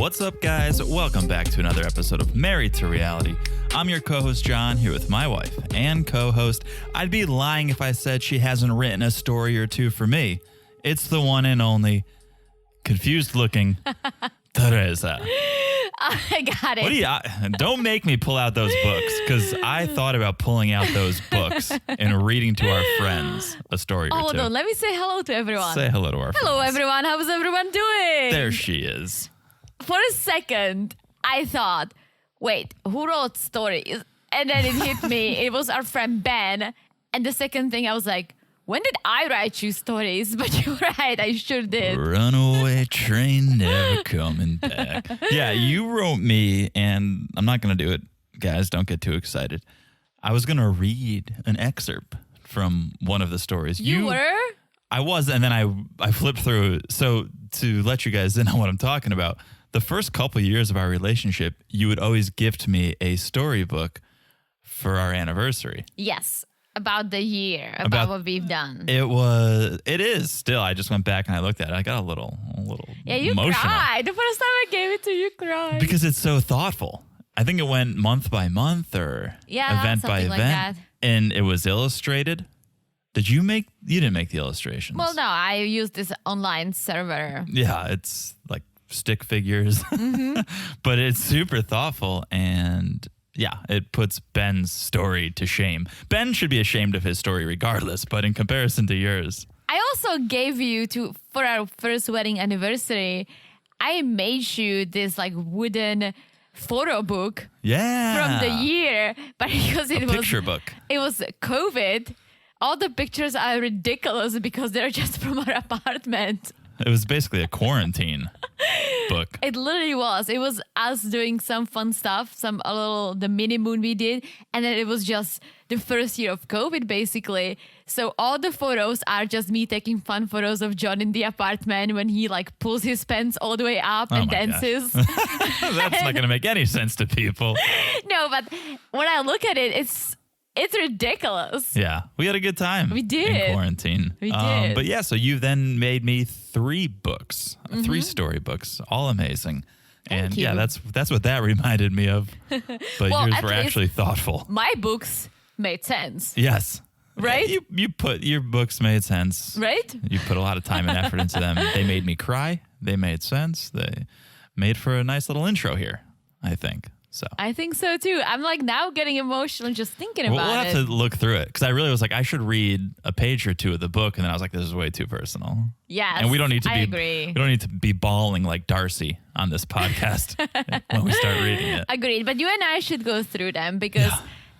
What's up, guys? Welcome back to another episode of Married to Reality. I'm your co-host, John, here with my wife and co-host. I'd be lying if I said she hasn't written a story or two for me. It's the one and only confused-looking Teresa. I got it. What do you? Don't make me pull out those books, because I thought about pulling out those books and reading to our friends a story or two. Hold on, let me say hello to everyone. Say hello to our friends. Hello, everyone. How's everyone doing? There she is. For a second, I thought, wait, who wrote stories? And then it hit me. It was our friend Ben. And the second thing, I was like, when did I write you stories? But you're right, I sure did. Runaway train never coming back. Yeah, you wrote me, and I'm not going to do it. Guys, don't get too excited. I was going to read an excerpt from one of the stories. You were? I was, and then I flipped through. So to let you guys in on what I'm talking about, the first couple years of our relationship, you would always gift me a storybook for our anniversary. Yes. About the year, about what we've done. It is still. I just went back and I looked at it. I got a little yeah, you emotional. cried. The first time I gave it to you, you cried. Because it's so thoughtful. I think it went month by month or event by event. Like that. And it was illustrated. You didn't make the illustrations. Well, no, I used this online server. Yeah, it's like stick figures. Mm-hmm. But it's super thoughtful, and yeah, it puts Ben's story to shame. Ben should be ashamed of his story regardless, but in comparison to yours. I also gave you for our first wedding anniversary, I made you this like wooden photo book. Yeah. From the year, but because it was picture book. It was COVID. All the pictures are ridiculous because they're just from our apartment. It was basically a quarantine book. It literally was. It was us doing some fun stuff, the mini moon we did. And then it was just the first year of COVID, basically. So all the photos are just me taking fun photos of John in the apartment when he like pulls his pants all the way up and dances. That's not going to make any sense to people. No, but when I look at it, it's ridiculous. Yeah, we had a good time. We did. In quarantine. We did. But yeah, so you then made me 3 books, 3 storybooks, all amazing. Thank you. Yeah, that's what that reminded me of. But Well, yours were actually thoughtful. My books made sense. Yes. Right? Your books made sense. Right? You put a lot of time and effort into them. They made me cry. They made sense. They made for a nice little intro here, I think. So I think so too. I'm like now getting emotional just thinking about it. We'll have to look through it, because I really was like, I should read a page or two of the book, and then I was like, this is way too personal. Yes, and we don't need to I agree. We don't need to be bawling like Darcy on this podcast when we start reading it. Agreed. But you and I should go through them, because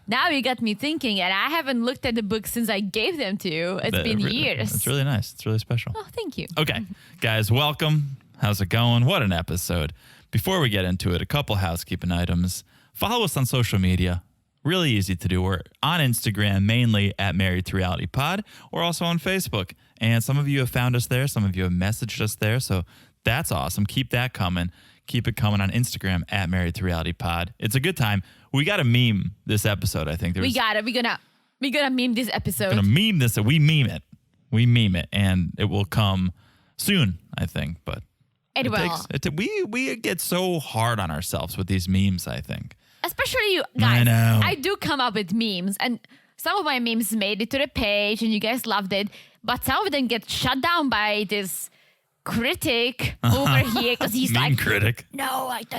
now you got me thinking, and I haven't looked at the book since I gave them to you. It's been years. It's really nice. It's really special. Oh, thank you. Okay, guys, welcome. How's it going? What an episode. Before we get into it, a couple housekeeping items. Follow us on social media. Really easy to do. We're on Instagram, mainly at Married to Reality Pod. We're also on Facebook. And some of you have found us there. Some of you have messaged us there. So that's awesome. Keep that coming. Keep it coming on Instagram at Married to Reality Pod. It's a good time. We got to meme this episode, I think. We got it. We're gonna meme this episode. We're going to meme this. We meme it. We meme it. And it will come soon, I think. But we get so hard on ourselves with these memes, I think. Especially you guys. I know. I do come up with memes, and some of my memes made it to the page and you guys loved it, but some of them get shut down by this critic over here, because he's meme like, critic. no, like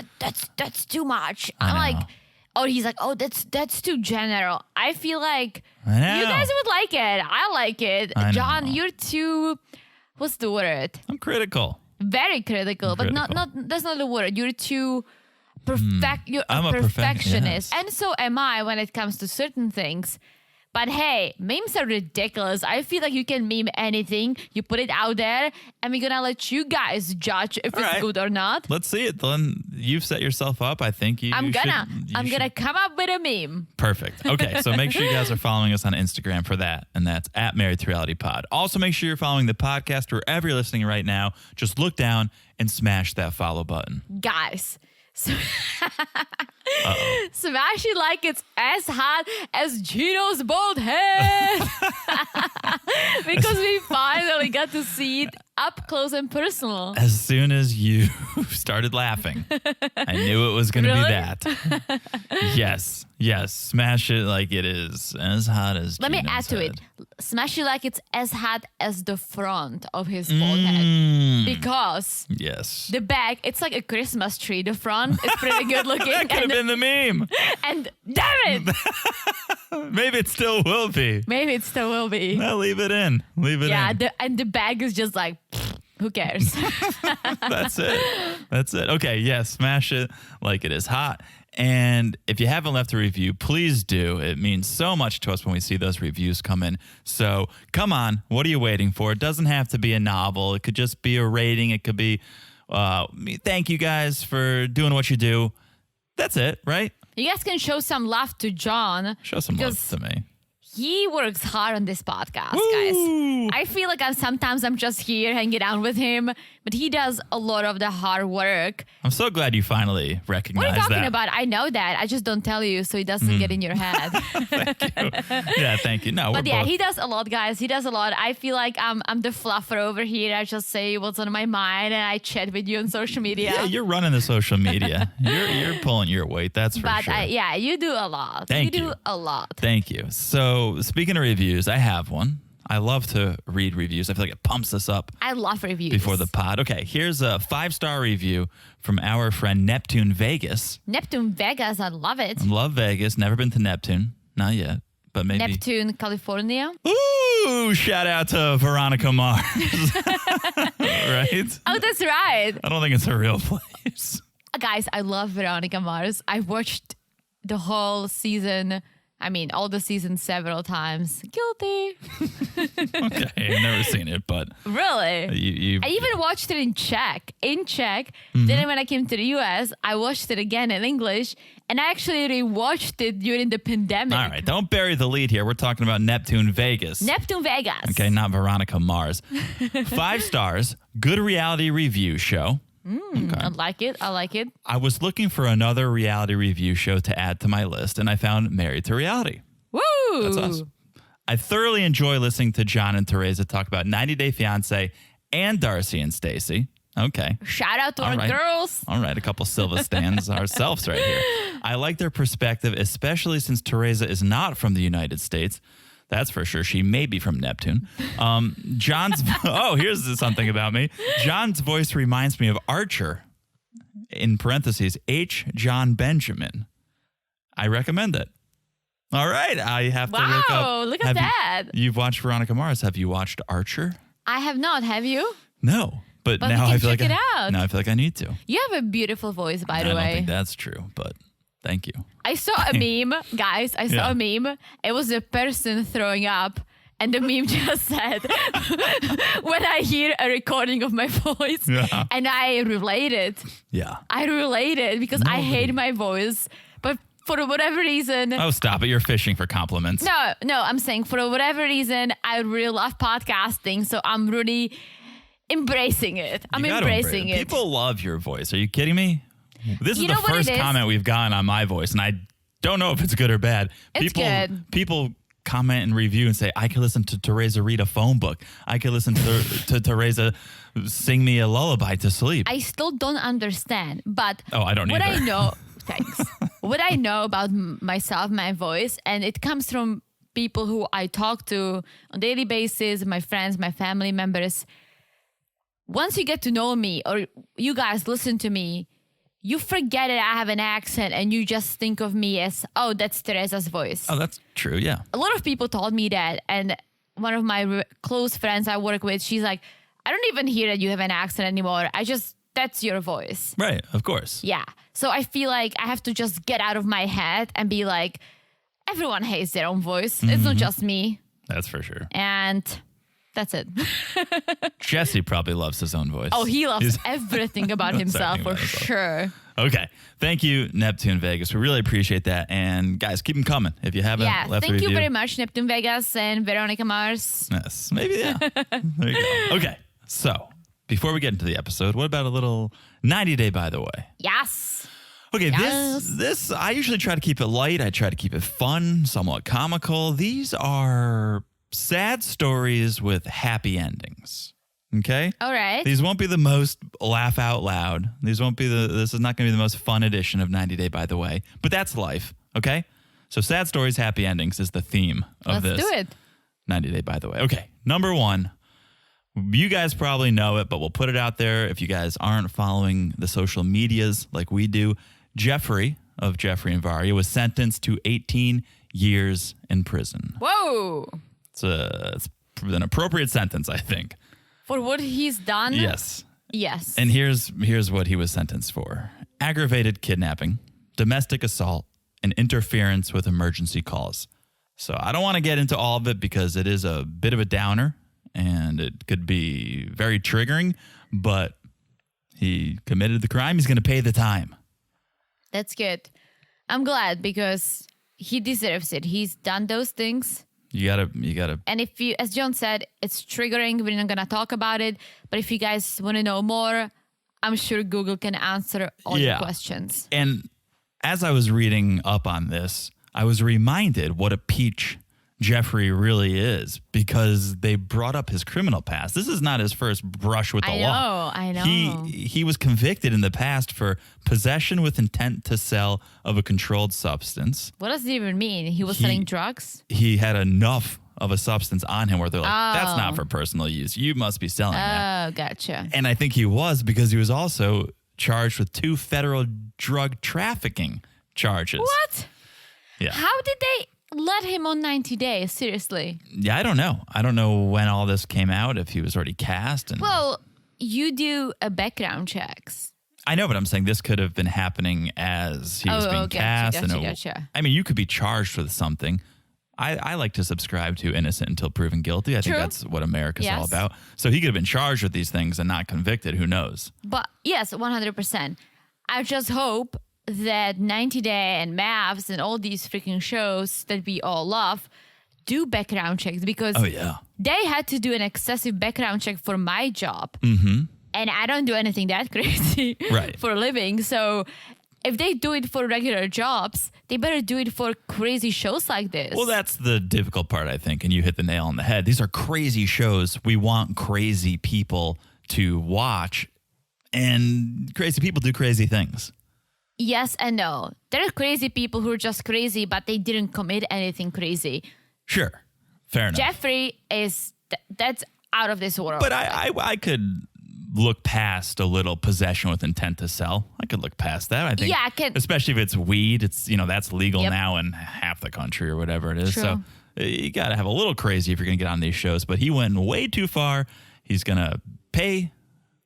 that's too much. I'm like, oh, he's like, oh, that's too general. I feel like you guys would like it. I like it. John, you're too, what's the word? I'm critical. Very critical, but not that's not the word. You're too you're a perfectionist. Yes. And so am I when it comes to certain things. But hey, memes are ridiculous. I feel like you can meme anything. You put it out there, and we're gonna let you guys judge if it's good or not. Let's see it. Then you've set yourself up. I think I'm gonna come up with a meme. Perfect. Okay, so make sure you guys are following us on Instagram for that, and that's at Married to Reality Pod. Also, make sure you're following the podcast wherever you're listening right now. Just look down and smash that follow button, guys. Smash it like it's as hot as Gino's bald head. Because we finally got to see it up close and personal. As soon as you started laughing, I knew it was going to Really? be that. Yes. Smash it like it is as hot as Let me Gino's add to head. it. Smash it like it's as hot as the front of his bald head. Because Yes. the back, it's like a Christmas tree. The front is pretty good looking. That could have been the meme. And damn it! Maybe it still will be. Maybe it still will be. No, leave it in. Leave it Yeah, in. and the bag is just like, who cares? That's it. Okay, yes, smash it like it is hot. And if you haven't left a review, please do. It means so much to us when we see those reviews come in. So come on, what are you waiting for? It doesn't have to be a novel. It could just be a rating. It could be, thank you guys for doing what you do. That's it, right? You guys can show some love to John. Show some love because to me. He works hard on this podcast, Woo! guys. I feel like I'm just here hanging out with him, but he does a lot of the hard work. I'm so glad you finally recognize What are you talking that. about? I know that. I just don't tell you so it doesn't get in your head. Yeah, thank you. No, But we're yeah, both. he does a lot, guys. He does a lot. I feel like I'm the fluffer over here. I just say what's on my mind and I chat with you on social media. Yeah, you're running the social media. You're pulling your weight. That's for But sure. yeah, you do a lot. Thank you you. do a lot. Thank you. So speaking of reviews, I have one. I love to read reviews. I feel like it pumps us up I love reviews. before the pod. Okay, here's a 5-star review from our friend Neptune Vegas. Neptune Vegas, I love it. Love Vegas. Never been to Neptune. Not yet, but maybe. Neptune, California. Ooh, shout out to Veronica Mars. Right? Oh, that's right. I don't think it's a real place. Guys, I love Veronica Mars. I watched the whole season. I mean, all the seasons several times. Guilty. Okay, I've never seen it, but Really? you I even watched it in Czech. Mm-hmm. Then when I came to the US, I watched it again in English. And I actually rewatched it during the pandemic. All right, don't bury the lead here. We're talking about Neptune Vegas. Neptune Vegas. Okay, not Veronica Mars. 5 stars, good reality review show. Okay. I like it. I like it. I was looking for another reality review show to add to my list, and I found Married to Reality. Woo! That's us. I thoroughly enjoy listening to John and Teresa talk about 90 Day Fiancé and Darcy and Stacy. Okay. Shout out to All our right. girls. All right, a couple Silva stands ourselves right here. I like their perspective, especially since Teresa is not from the United States. That's for sure. She may be from Neptune. John's, here's something about me. John's voice reminds me of Archer, in parentheses, H. John Benjamin. I recommend it. All right, I have to look up. Wow, look at that. You've watched Veronica Mars. Have you watched Archer? I have not. Have you? No. But But now we I can feel check like it out. Now I feel like I need to. You have a beautiful voice, by the I don't way. think that's true, but thank you. I saw a meme, guys. I saw Yeah. a meme. It was a person throwing up. And the meme just said, when I hear a recording of my voice, Yeah. and I related. Yeah. I related because I hate my voice. But for whatever reason, Oh, stop it. You're fishing for compliments. no, I'm saying for whatever reason, I really love podcasting. So I'm really embracing it. I'm You gotta embracing embrace it. People love your voice. Are you kidding me? This is You the know what first it is? comment we've gotten on my voice, and I don't know if it's good or bad. It's good. People comment and review and say, I can listen to Teresa read a phone book. I can listen to Teresa sing me a lullaby to sleep. I still don't understand, but I don't what either. I know, thanks. What I know about myself, my voice, and it comes from people who I talk to on a daily basis, my friends, my family members. Once you get to know me or you guys listen to me, you forget that I have an accent and you just think of me as, oh, that's Teresa's voice. Oh, that's true. Yeah. A lot of people told me that, and one of my close friends I work with, she's like, I don't even hear that you have an accent anymore. That's your voice. Right. Of course. Yeah. So I feel like I have to just get out of my head and be like, everyone hates their own voice. It's not just me. That's for sure. And that's it. Jesse probably loves his own voice. Oh, he loves He's- everything about himself for about himself. sure. Okay. Thank you, Neptune Vegas. We really appreciate that. And guys, keep them coming. If you haven't Yeah. left a Thank you review. very much, Neptune Vegas and Veronica Mars. Yes, maybe, yeah. There you go. Okay, so before we get into the episode, what about a little 90 Day by the way? Yes. Okay, Yes. this I usually try to keep it light. I try to keep it fun, somewhat comical. These are sad stories with happy endings. Okay? All right. These won't be the most laugh out loud. This is not going to be the most fun edition of 90 Day by the way. But that's life, okay? So sad stories, happy endings is the theme of Let's this. do it. 90 Day by the way. Okay, number 1. You guys probably know it, but we'll put it out there if you guys aren't following the social medias like we do. Jeffrey of Jeffrey and Varia was sentenced to 18 years in prison. Whoa. It's an appropriate sentence, I think. For what he's done? Yes. Yes. And here's what he was sentenced for. Aggravated kidnapping, domestic assault, and interference with emergency calls. So I don't want to get into all of it because it is a bit of a downer and it could be very triggering, but he committed the crime. He's going to pay the time. That's good. I'm glad because he deserves it. He's done those things. You gotta. And if you, as John said, it's triggering. We're not going to talk about it. But if you guys want to know more, I'm sure Google can answer all your questions. And as I was reading up on this, I was reminded what a peach Jeffrey really is because they brought up his criminal past. This is not his first brush with the law. I know. He was convicted in the past for possession with intent to sell of a controlled substance. What does it even mean? He was selling drugs? He had enough of a substance on him where they're like, that's not for personal use. You must be selling that. Oh, gotcha. And I think he was because he was also charged with 2 federal drug trafficking charges. What? Yeah. How did they let him on 90 days? Seriously. Yeah, I don't know. I don't know when all this came out, if he was already cast. And Well, you do a background checks. I know, but I'm saying this could have been happening as he was being cast. Gotcha. I mean, you could be charged with something. I like to subscribe to innocent until proven guilty. I think that's what America's all about. So he could have been charged with these things and not convicted. Who knows? But yes, 100%. I just hope that 90 Day and Mavs and all these freaking shows that we all love do background checks because they had to do an excessive background check for my job. Mm-hmm. And I don't do anything that crazy for a living. So if they do it for regular jobs, they better do it for crazy shows like this. Well, that's the difficult part, I think. And you hit the nail on the head. These are crazy shows. We want crazy people to watch. And crazy people do crazy things. Yes and no. There are crazy people who are just crazy, but they didn't commit anything crazy. Sure. Fair enough. Jeffrey that's out of this world. But I could look past a little possession with intent to sell. I could look past that. I think. Yeah, I can. Especially if it's weed. It's, that's legal now in half the country or whatever it is. True. So you got to have a little crazy if you're going to get on these shows. But he went way too far. He's going to pay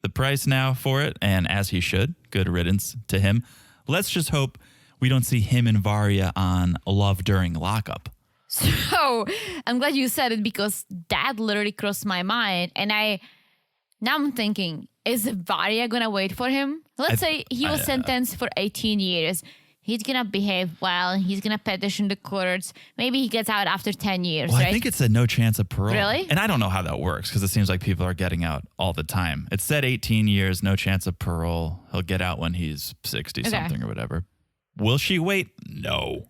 the price now for it. And as he should. Good riddance to him. Let's just hope we don't see him and Varia on Love During Lockup. So I'm glad you said it because that literally crossed my mind. And now I'm thinking, is Varia going to wait for him? Let's say he was sentenced for 18 years. He's going to behave well. He's going to petition the courts. Maybe he gets out after 10 years, well, right? I think it said no chance of parole. Really? And I don't know how that works because it seems like people are getting out all the time. It said 18 years, no chance of parole. He'll get out when he's 60-something or whatever. Will she wait? No.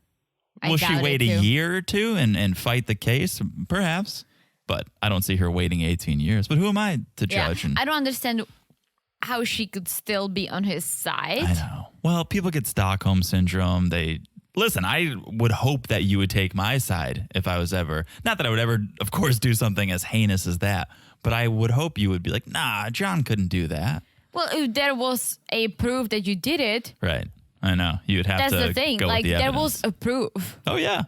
Will she wait a year or two and fight the case? Perhaps. But I don't see her waiting 18 years. But who am I to judge? I don't understand how she could still be on his side. I know. Well, people get Stockholm syndrome. Listen, I would hope that you would take my side if I was ever, not that I would ever, of course, do something as heinous as that, but I would hope you would be like, nah, John couldn't do that. Well, if there was a proof that you did it. Right. I know. You would have to That's the thing. go with the there evidence. was a proof. Oh, yeah.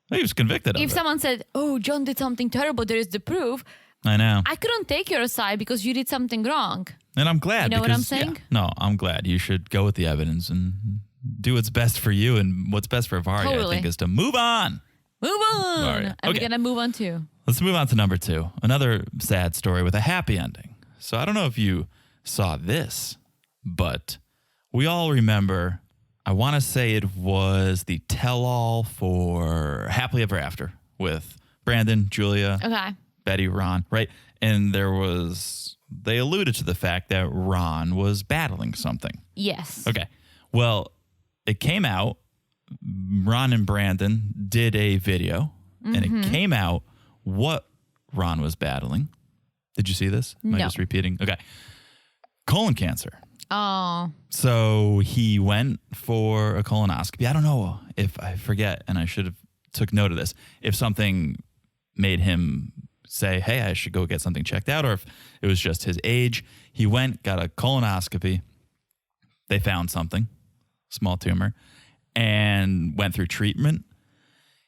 He was convicted of it. If someone said, oh, John did something terrible, there is the proof. I know. I couldn't take your side because you did something wrong. And I'm glad. You know what I'm saying? Yeah, no, I'm glad. You should go with the evidence and do what's best for you. And what's best for Varia, I think, is to move on. Move on. Varia. And we're going to move on too. Let's move on to number 2. Another sad story with a happy ending. So I don't know if you saw this, but we all remember, I want to say it was the tell-all for Happily Ever After with Brandon, Julia, Betty, Ron, right? And they alluded to the fact that Ron was battling something. Yes. Okay. Well, it came out, Ron and Brandon did a video, and it came out what Ron was battling. Did you see this? Am I No. just repeating? Okay. Colon cancer. Oh, So he went for a colonoscopy. I don't know if I forget, and I should have took note of this, if something made him say, hey, I should go get something checked out, or if it was just his age. He went, got a colonoscopy. They found something, small tumor, and went through treatment.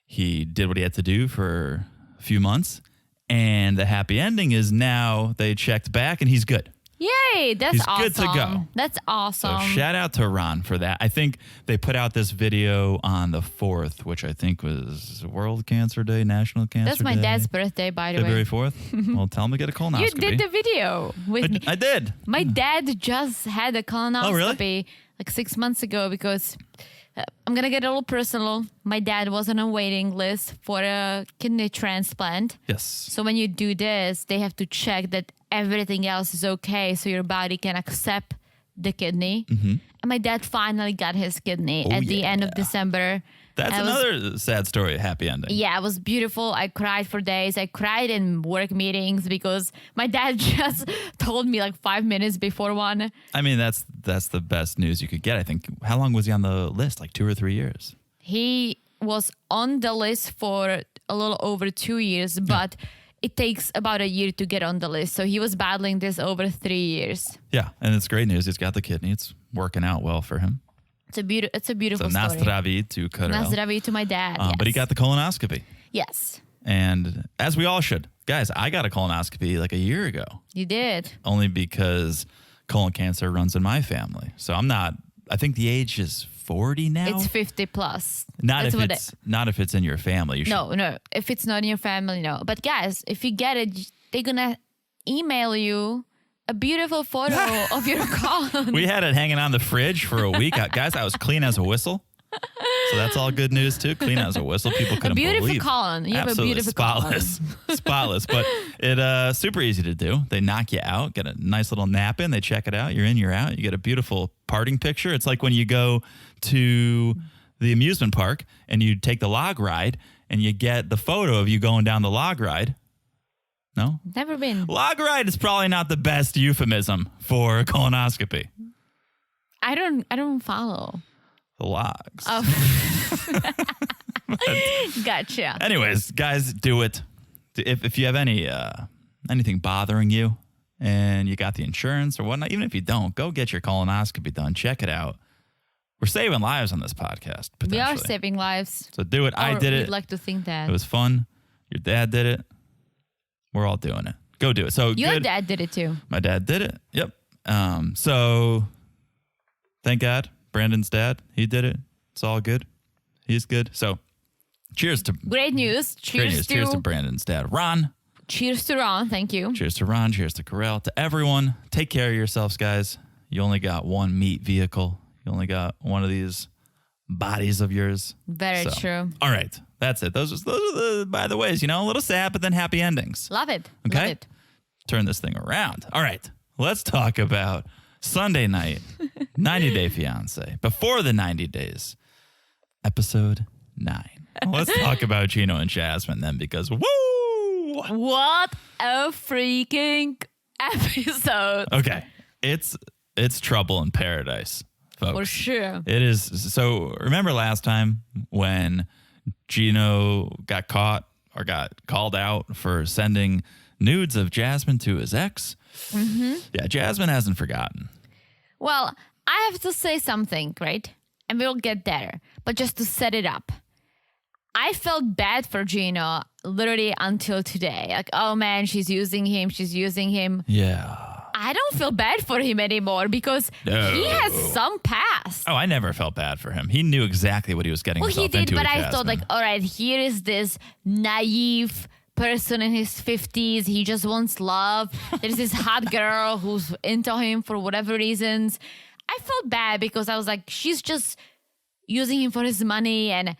He did what he had to do for a few months, and the happy ending is now they checked back and he's good. yay! That's He's awesome. good to go. That's awesome. So shout out to Ron for that. I think they put out this video on the 4th, which I think was World Cancer Day, National Cancer Day. That's my dad's birthday, by the February way. 4th. Well, tell him to get a colonoscopy. You did the video with me. I did. My dad just had a colonoscopy Oh, really? like 6 months ago because I'm going to get a little personal. My dad was on a waiting list for a kidney transplant. Yes. So when you do this, they have to check that everything else is okay so your body can accept the kidney. And my dad finally got his kidney at the end of December. That's And it was- another sad story, happy ending. Yeah, it was beautiful. I cried for days. I cried in work meetings because my dad just told me like 5 minutes before one. I mean, that's the best news you could get, I think. How long was he on the list? Like 2 or 3 years? He was on the list for a little over 2 years, but it takes about a year to get on the list. So he was battling this over 3 years. Yeah, and it's great news. He's got the kidney. It's working out well for him. It's a beautiful So story. Nasravi to Karel. Nasravi to my dad. But he got the colonoscopy. Yes, And as we all should. Guys, I got a colonoscopy like a year ago. you did. Only because colon cancer runs in my family. So I think the age is 40 now. It's 50 plus. not That's not if it's in your family. You should, No. If it's not in your family, no. But guys, if you get it, they're gonna email you a beautiful photo of your colon. We had it hanging on the fridge for a week. Guys, I was clean as a whistle. So that's all good news too. Clean as a whistle. People couldn't beautiful believe. colon. You have a Absolutely beautiful spotless. Spotless. But it super easy to do. They knock you out, get a nice little nap in, they check it out. You're in, you're out. You get a beautiful parting picture. It's like when you go to the amusement park and you take the log ride and you get the photo of you going down the log ride. No? Never been. Log ride is probably not the best euphemism for a colonoscopy. I don't follow. The logs. Oh. Gotcha. Anyways, guys, do it. If you have anything bothering you and you got the insurance or whatnot, even if you don't, go get your colonoscopy done. Check it out. We're saving lives on this podcast, We are potentially. saving lives. So do it. I Or did we'd it. like to think that. It was fun. Your dad did it. We're all doing it. Go do it. So Your good. dad did it too. My dad did it. Yep. So thank God, Brandon's dad, he did it. It's all good. He's good. So cheers to Great news. great Cheers news. Cheers to Brandon's dad, Ron. Cheers to Ron. Thank you. Cheers to Ron. Cheers to Karel. To everyone, take care of yourselves, guys. You only got one meat vehicle. You only got one of these bodies of yours. Very true. All right. That's it. Those are the, by the ways, a little sad, but then happy endings. Love it. Okay. Love it. Turn this thing around. All right. Let's talk about Sunday night, 90 Day Fiance. Before the 90 days, episode 9. Let's talk about Gino and Jasmine then, because woo! What a freaking episode. Okay. It's trouble in paradise, folks. For sure. It is. So remember last time when Gino got caught or got called out for sending nudes of Jasmine to his ex? Mm-hmm. Yeah, Jasmine hasn't forgotten. Well, I have to say something, right? And we'll get there. But just to set it up, I felt bad for Gino literally until today. Like, oh man, she's using him. Yeah. I don't feel bad for him anymore because he has some past. Oh, I never felt bad for him. He knew exactly what he was getting Well, he himself did, into but with I thought, Jasmine. like, all right, here is this naive person in his 50s. He just wants love. There's this hot girl who's into him for whatever reasons. I felt bad because I was like, she's just using him for his money. And,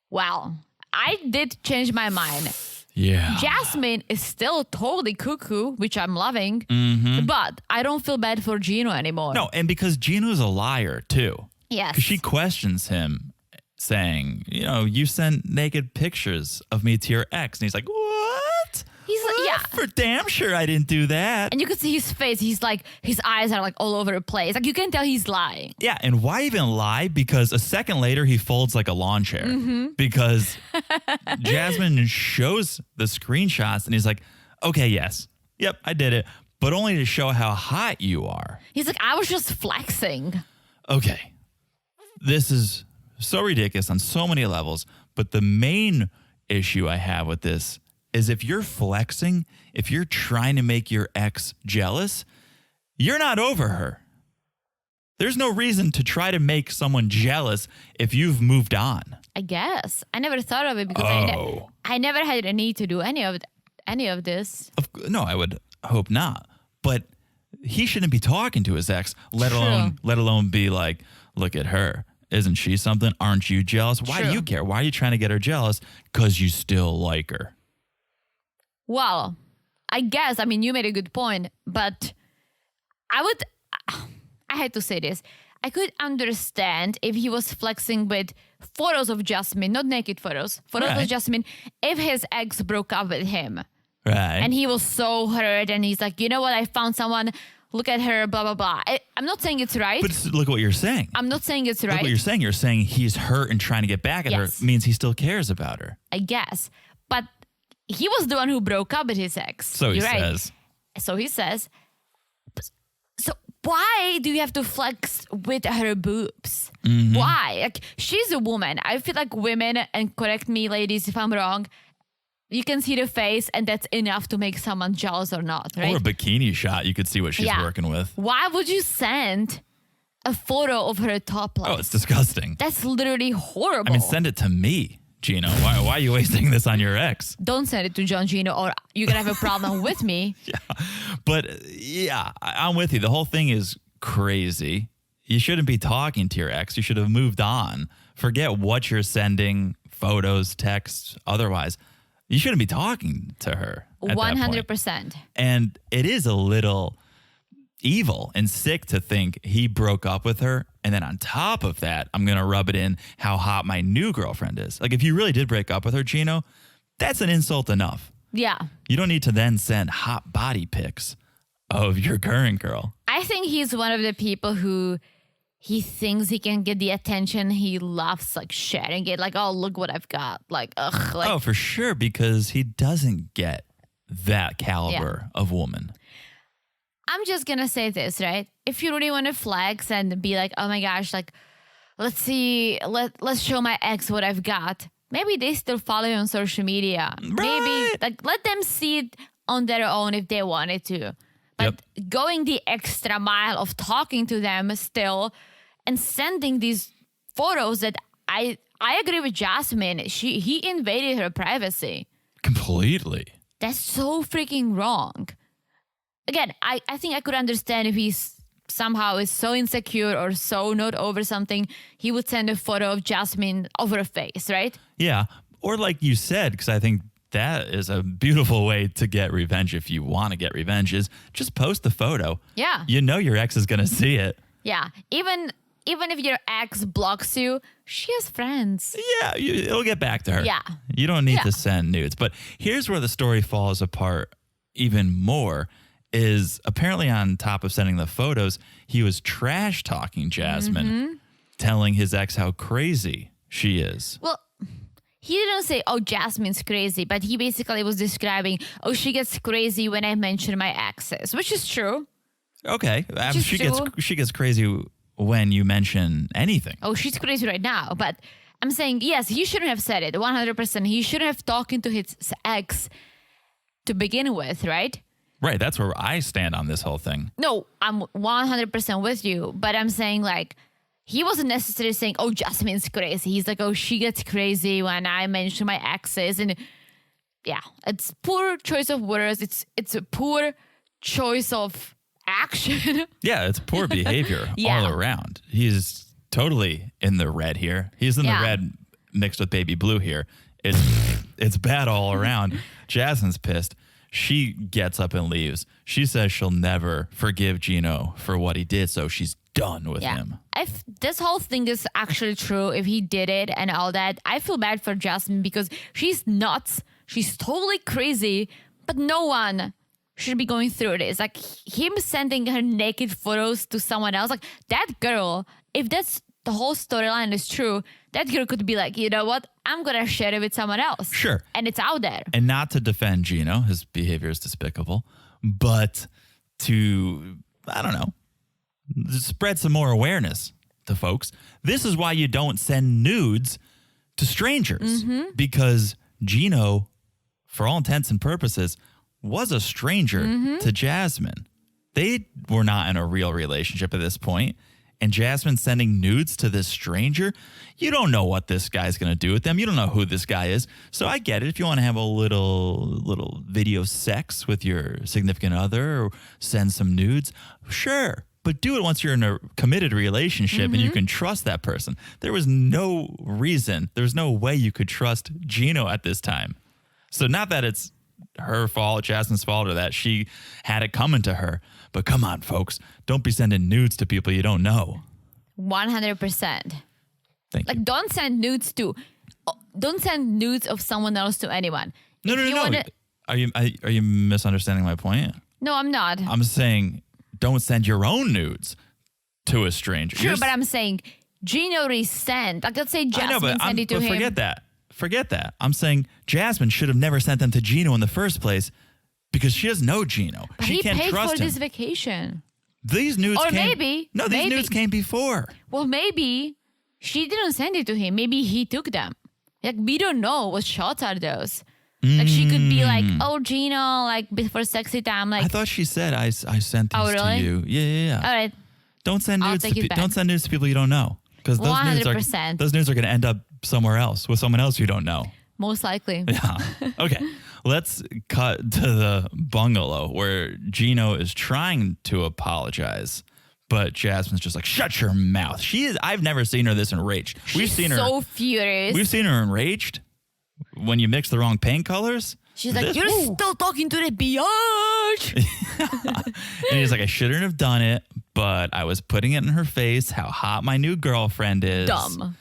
well, I did change my mind. Yeah. Jasmine is still totally cuckoo, which I'm loving. Mm-hmm. But I don't feel bad for Gino anymore. No, and because Gino's a liar, too. Yes. Because she questions him, saying, you sent naked pictures of me to your ex. And he's like, what? He's like, yeah, For damn sure I didn't do that. And you could see his face. He's like, his eyes are like all over the place. Like you can tell he's lying. Yeah, and why even lie? Because a second later, he folds like a lawn chair. Because Jasmine shows the screenshots and he's like, okay, yes. Yep, I did it. But only to show how hot you are. He's like, I was just flexing. Okay. This is so ridiculous on so many levels. But the main issue I have with this is if you're flexing, if you're trying to make your ex jealous, you're not over her. There's no reason to try to make someone jealous if you've moved on. I guess. I never thought of it because I never had a need to do any of this. No, I would hope not. But he shouldn't be talking to his ex, let alone be like, look at her. Isn't she something? Aren't you jealous? Why do you care? Why are you trying to get her jealous? Because you still like her. Well, I guess, I mean, you made a good point, but I had to say this. I could understand if he was flexing with photos of Jasmine, not naked photos of Jasmine, if his ex broke up with him. Right. And he was so hurt and he's like, you know what? I found someone. Look at her, blah, blah, blah. I'm not saying it's right. But look at what you're saying. I'm not saying it's right. Look what you're saying. You're saying he's hurt and trying to get back at her means he still cares about her. I guess. But he was the one who broke up with his ex. So he says. So he says. So why do you have to flex with her boobs? Why? Like, she's a woman. I feel like women, and correct me, ladies, if I'm wrong, you can see the face and that's enough to make someone jealous or not, right? Or a bikini shot, you could see what she's working with. Why would you send a photo of her topless? Oh, it's disgusting. That's literally horrible. I mean, send it to me, Gino. Why are you wasting this on your ex? Don't send it to John Gino or you're going to have a problem with me. But yeah, I'm with you. The whole thing is crazy. You shouldn't be talking to your ex. You should have moved on. Forget what you're sending, photos, texts, otherwise. You shouldn't be talking to her. 100%. And it is a little evil and sick to think he broke up with her. And then on top of that, I'm going to rub it in how hot my new girlfriend is. Like, if you really did break up with her, Gino, that's an insult enough. Yeah. You don't need to then send hot body pics of your current girl. I think he's one of the people who he thinks he can get the attention. He loves like sharing it. Like, oh, look what I've got. Like, ugh. Like, oh, for sure. Because he doesn't get that caliber of woman. I'm just going to say this, right? If you really want to flex and be like, oh my gosh, like, let's see, let's show my ex what I've got. Maybe they still follow you on social media. Right. Maybe like let them see it on their own if they wanted to. But going the extra mile of talking to them still and sending these photos that I agree with Jasmine. He invaded her privacy. Completely. That's so freaking wrong. Again, I think I could understand if he's somehow is so insecure or so not over something, he would send a photo of Jasmine over her face, right? Yeah. Or like you said, because I think that is a beautiful way to get revenge if you want to get revenge, is just post the photo. Yeah. You know your ex is going to see it. Yeah. Even if your ex blocks you, she has friends. Yeah, it'll get back to her. Yeah. You don't need to send nudes. But here's where the story falls apart even more, is apparently on top of sending the photos, he was trash talking Jasmine, telling his ex how crazy she is. Well, he didn't say, oh, Jasmine's crazy, but he basically was describing, oh, she gets crazy when I mention my exes, which is true. Okay. She gets crazy when you mention anything. Oh, she's crazy right now. But I'm saying, yes, he shouldn't have said it, 100%. He shouldn't have talking to his ex to begin with, right? Right. That's where I stand on this whole thing. No, I'm 100% with you. But I'm saying, like, he wasn't necessarily saying, oh, Jasmine's crazy. He's like, oh, she gets crazy when I mention my exes. And yeah, it's poor choice of words. It's a poor choice of action. Yeah, it's poor behavior all around. He's totally in the red here. He's in the red mixed with baby blue here. It's bad all around. Jasmine's pissed. She gets up and leaves. She says she'll never forgive Gino for what he did, so she's done with him. If this whole thing is actually true, if he did it and all that, I feel bad for Jasmine because she's nuts. She's totally crazy But no one should be going through this. Like him sending her naked photos to someone else. Like that girl, if that's the whole storyline is true, that girl could be like, you know what? I'm going to share it with someone else. Sure. And it's out there. And not to defend Gino, his behavior is despicable, but to, I don't know, spread some more awareness to folks. This is why you don't send nudes to strangers, because Gino, for all intents and purposes, was a stranger to Jasmine. They were not in a real relationship at this point. And Jasmine sending nudes to this stranger, you don't know what this guy's going to do with them. You don't know who this guy is. So I get it. If you want to have a little video sex with your significant other or send some nudes, sure. But do it once you're in a committed relationship and you can trust that person. There was no reason, there's no way you could trust Gino at this time. So not that it's her fault, Jasmine's fault, or that she had it coming to her. But come on, folks. Don't be sending nudes to people you don't know. 100%. Thank Like, you. don't send nudes of someone else to anyone. No. Wanna, Are you misunderstanding my point? no, I'm not. I'm saying don't send your own nudes to a stranger. Sure, but I'm saying Gino resent. Like, let's say Jasmine sent it to him. Forget that. I'm saying Jasmine should have never sent them to Gino in the first place because she doesn't know Gino. But She he can't paid trust for him. this vacation. These nudes Or came. maybe. No, these nudes came before. Well, maybe she didn't send it to him. Maybe he took them. Like, we don't know what shots are those. Like, she could be like, oh, Gino, like, before sexy time. Like, I thought she said I sent these really? to you. Yeah. all right. Don't send I'll nudes take it back. don't send nudes to people you don't know, because those 100%. nudes are going to end up somewhere else with someone else you don't know. Most likely. Yeah. Okay. Let's cut to the bungalow where Gino is trying to apologize, but Jasmine's just like, shut your mouth. I've never seen her this enraged. She's so furious. We've seen her enraged when you mix the wrong paint colors. She's like, you're still talking to the biatch. And he's like, I shouldn't have done it, but I was putting it in her face how hot my new girlfriend is. Dumb.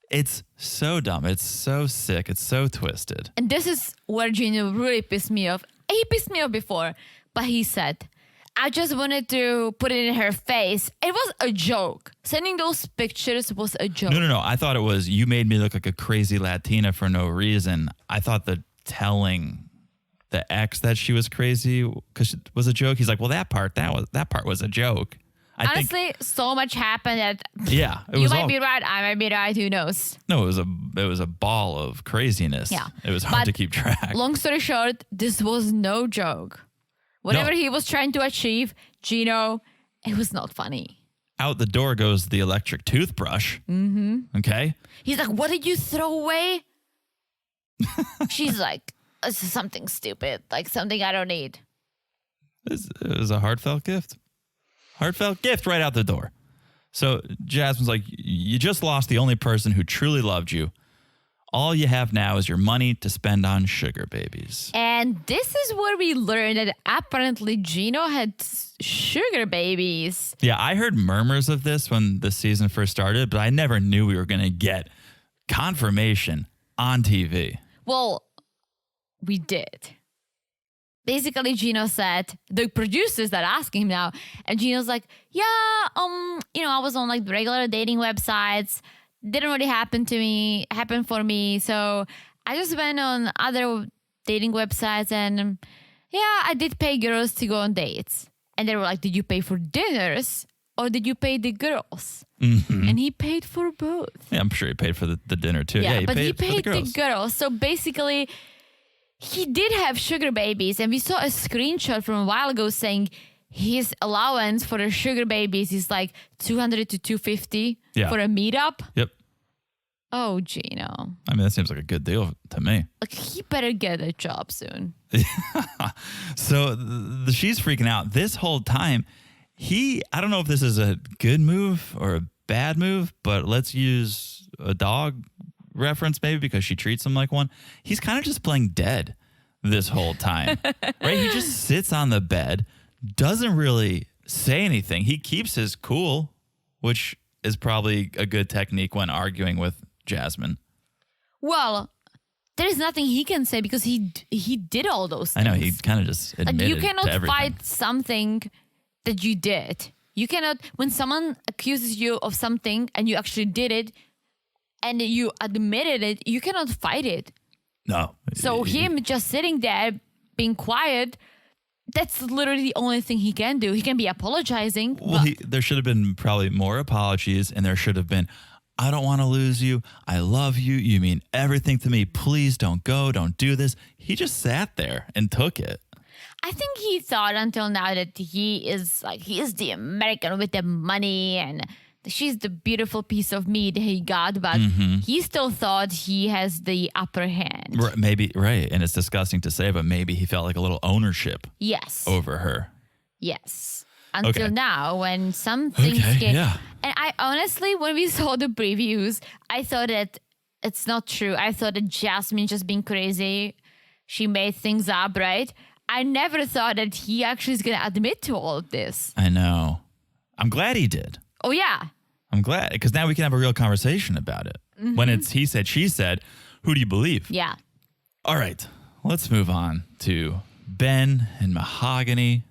It's so dumb. It's so sick. It's so twisted. And this is where Gino really pissed me off. He pissed me off before, but he said, I just wanted to put it in her face. It was a joke. Sending those pictures was a joke. No. I thought it was, you made me look like a crazy Latina for no reason. I thought the telling the ex that she was crazy was a joke. He's like, well, that part was a joke. Honestly, so much happened that yeah, you might be right, I might be right, who knows? No, it was a ball of craziness. Yeah. It was hard to keep track. Long story short, this was no joke. Whatever he was trying to achieve, Gino, it was not funny. Out the door goes the electric toothbrush. Mm-hmm. Okay. He's like, what did you throw away? She's like, this is something stupid, like something I don't need. It was a heartfelt gift. Heartfelt gift right out the door. So Jasmine's like, you just lost the only person who truly loved you. All you have now is your money to spend on sugar babies. And this is where we learned that apparently Gino had sugar babies. Yeah, I heard murmurs of this when the season first started, but I never knew we were going to get confirmation on TV. Well, we did. Basically, Gino said, the producers that asking him now, and Gino's like, yeah, I was on like regular dating websites. Didn't really happen for me. So I just went on other dating websites and yeah, I did pay girls to go on dates. And they were like, did you pay for dinners or did you pay the girls? Mm-hmm. And he paid for both. Yeah, I'm sure he paid for the dinner too. Yeah, he but he paid for the girls. So basically, he did have sugar babies. And we saw a screenshot from a while ago saying his allowance for the sugar babies is like $200 to $250 for a meetup. Yep. Oh, Gino. I mean, that seems like a good deal to me. Like, he better get a job soon. So she's freaking out this whole time. I don't know if this is a good move or a bad move, but let's use a dog reference maybe because she treats him like one. He's kind of just playing dead this whole time, right? He just sits on the bed, doesn't really say anything. He keeps his cool, which is probably a good technique when arguing with Jasmine. Well, there's is nothing he can say because he did all those things. I know, he kind of just admitted you cannot to everything. fight something that you did. You cannot, when someone accuses you of something and you actually did it and you admitted it, you cannot fight it. No. So him just sitting there being quiet, that's literally the only thing he can do. He can be apologizing. Well, there should have been probably more apologies, and there should have been, I don't want to lose you. I love you. You mean everything to me. Please don't go. Don't do this. He just sat there and took it. I think he thought until now that he is the American with the money and she's the beautiful piece of meat he got, but he still thought he has the upper hand. Maybe, right. And it's disgusting to say, but maybe he felt like a little ownership over her. Yes. Until now, when some things get... Yeah. And I honestly, when we saw the previews, I thought that it's not true. I thought that Jasmine just being crazy. She made things up, right? I never thought that he actually is going to admit to all of this. I know. I'm glad he did. Oh, yeah. I'm glad, because now we can have a real conversation about it. When it's he said, she said, who do you believe? Yeah. All right, let's move on to Ben and Mahogany,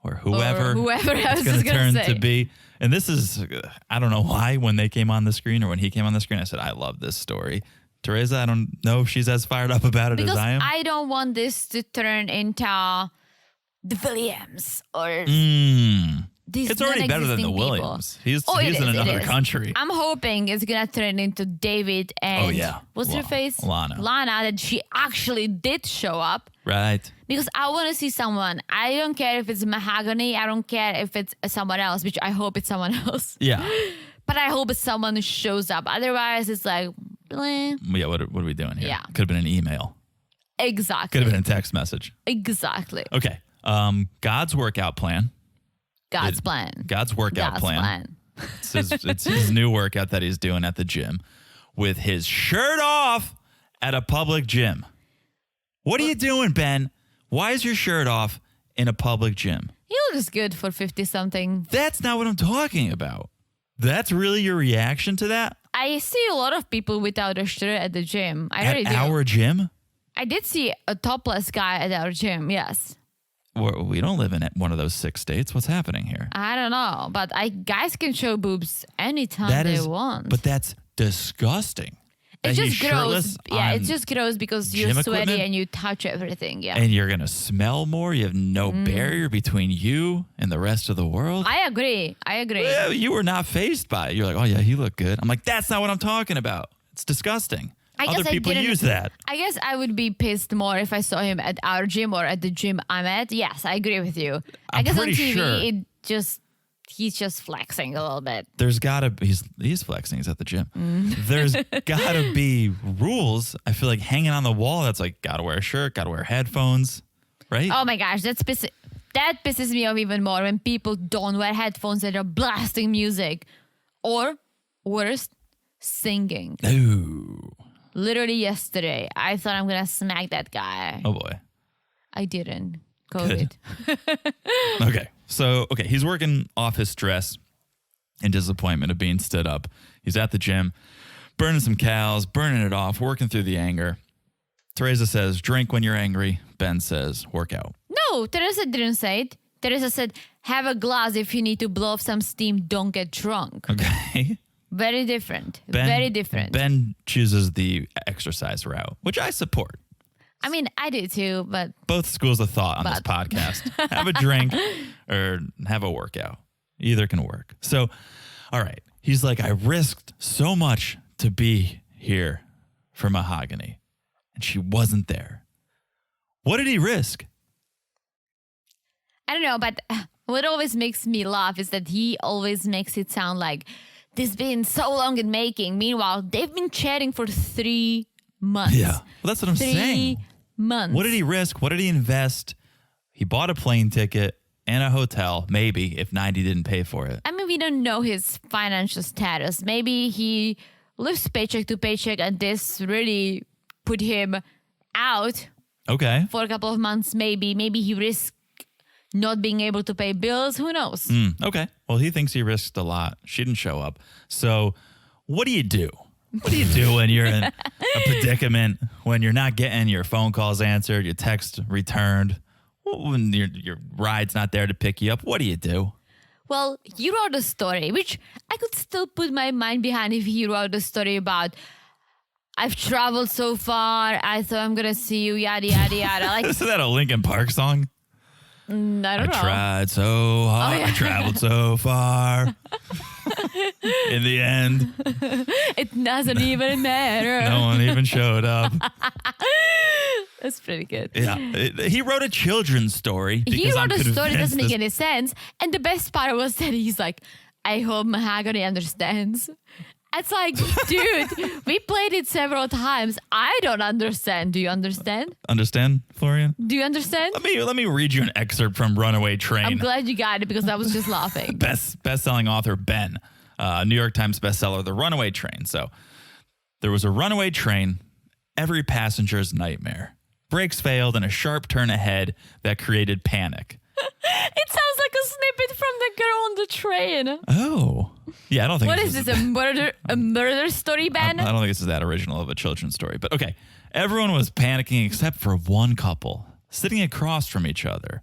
or whoever it's going to turn to be. And this is, I don't know why, when they came on the screen or when he came on the screen, I said, I love this story. Teresa, I don't know if she's as fired up about it as I am. I don't want this to turn into the Williams or these It's already better than the people. Williams. He's in another country. I'm hoping it's going to turn into David and what's her face? Lana, that she actually did show up. Right. Because I want to see someone. I don't care if it's Mahogany. I don't care if it's someone else, which I hope it's someone else. Yeah. But I hope it's someone who shows up. Otherwise, it's like, bleh. Yeah, what are we doing here? Yeah. Could have been an email. Exactly. Could have been a text message. Exactly. Okay. God's workout plan. God's plan. God's workout plan. It's his new workout that he's doing at the gym with his shirt off at a public gym. What are you doing, Ben? Why is your shirt off in a public gym? He looks good for 50-something. That's not what I'm talking about. That's really your reaction to that? I see a lot of people without a shirt at the gym. At our gym? I did see a topless guy at our gym, yes. We don't live in one of those 6 states. What's happening here? I don't know, but guys can show boobs anytime they want. But that's disgusting. It's just gross. Yeah, it's just gross because you're sweaty and you touch everything. Yeah. And you're going to smell more. You have no barrier between you and the rest of the world. I agree. Yeah, you were not fazed by it. You're like, oh, yeah, he looked good. I'm like, that's not what I'm talking about. It's disgusting. Other people use that. I guess I would be pissed more if I saw him at our gym or at the gym I'm at. Yes, I agree with you. I guess on TV, he's just flexing a little bit. There's gotta be, he's flexing. He's at the gym. There's gotta be rules. I feel like hanging on the wall. That's like gotta wear a shirt, gotta wear headphones, right? Oh my gosh, that pisses me off even more when people don't wear headphones and are blasting music, or worse, singing. Ooh. Literally yesterday, I thought I'm gonna smack that guy. Oh boy, I didn't. COVID. Okay. So, he's working off his stress and disappointment of being stood up. He's at the gym, burning some calories, burning it off, working through the anger. Teresa says, drink when you're angry. Ben says, work out. No, Teresa didn't say it. Teresa said, have a glass if you need to blow off some steam. Don't get drunk. Okay. Very different. Very different. Ben chooses the exercise route, which I support. I mean, I do too, but... Both schools of thought on this podcast. Have a drink or have a workout. Either can work. So, all right. He's like, I risked so much to be here for Mahogany, and she wasn't there. What did he risk? I don't know, but what always makes me laugh is that he always makes it sound like this been so long in making. Meanwhile, they've been chatting for 3 months. Yeah. Well, that's what I'm saying. 3 months. What did he risk? What did he invest? He bought a plane ticket and a hotel, maybe, if 90 didn't pay for it. I mean, we don't know his financial status. Maybe he lives paycheck to paycheck and this really put him out. Okay. For a couple of months, maybe. Maybe he risked not being able to pay bills. Who knows? Okay. Well, he thinks he risked a lot. She didn't show up. So what do you do, What do you do when you're in a predicament, when you're not getting your phone calls answered, your text returned, when your ride's not there to pick you up? What do you do? Well, you wrote a story, which I could still put my mind behind if he wrote a story about, I've traveled so far, I thought I'm going to see you, yada, yada, yada. Like, Isn't that a Linkin Park song? I don't know. I tried so hard. I traveled so far. In the end, It doesn't even matter. no one even showed up. That's pretty good. Yeah, he wrote a children's story. He wrote I'm a story that convinced doesn't make this- any sense. And the best part was that he's like, I hope Mahogany understands. It's like, dude, we played it several times. I don't understand. Do you understand? Understand, Florian? Do you understand? Let me read you an excerpt from Runaway Train. I'm glad you got it because I was just laughing. Best-selling author Ben, New York Times bestseller, The Runaway Train. So there was a runaway train, every passenger's nightmare. Brakes failed and a sharp turn ahead that created panic. It sounds like a snippet from the girl on the train. Oh. Yeah, I don't think What is this, a murder story, Ben? I don't think this is that original of a children's story. But okay, everyone was panicking except for one couple sitting across from each other.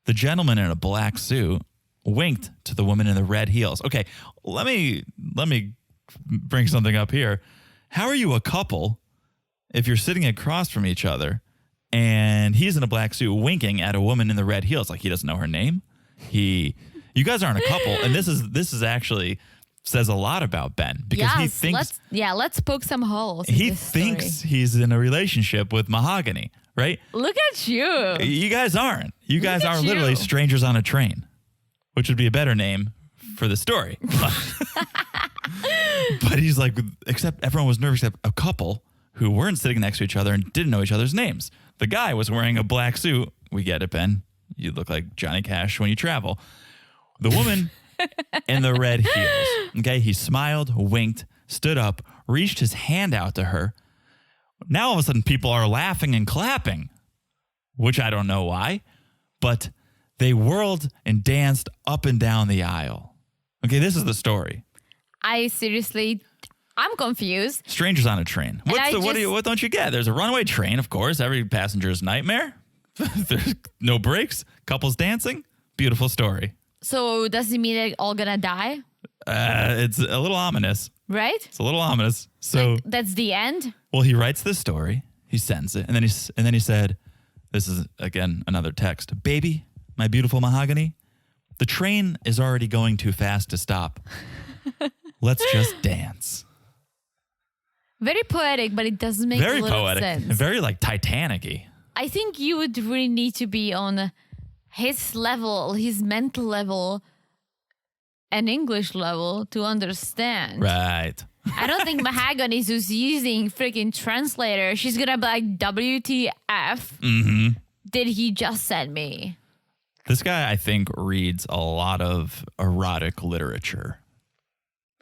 The gentleman in a black suit winked to the woman in the red heels. Okay, let me bring something up here. How are you a couple if you're sitting across from each other and he's in a black suit winking at a woman in the red heels? Like, he doesn't know her name. You guys aren't a couple, and this is actually says a lot about Ben because he thinks let's poke some holes. he thinks he's in a relationship with Mahogany, right? Look at you. You guys aren't. You guys at are literally you. strangers on a train, which would be a better name for the story. But he's like, except everyone was nervous except a couple who weren't sitting next to each other and didn't know each other's names. The guy was wearing a black suit. We get it, Ben. You look like Johnny Cash when you travel. The woman in the red heels. Okay, he smiled, winked, stood up, reached his hand out to her. Now all of a sudden people are laughing and clapping, which I don't know why, but they whirled and danced up and down the aisle. Okay, this is the story. I'm confused. Strangers on a train. What don't you get? There's a runaway train, of course. Every passenger's nightmare. There's no brakes. Couples dancing. Beautiful story. So does it mean they're all gonna die? It's a little ominous. Right? It's a little ominous. So That's the end? well, he writes this story. He sends it, and then he said, "This is again another text. Baby, my beautiful Mahogany, the train is already going too fast to stop. Let's just dance." Very poetic, but it doesn't make Very a lot poetic. of sense. Very like Titanic-y. I think you would really need to be on his level, his mental level, and English level to understand. Right. I don't think Mahogany, who's using freaking translator, she's gonna be like, WTF did he just send me? This guy, I think, reads a lot of erotic literature.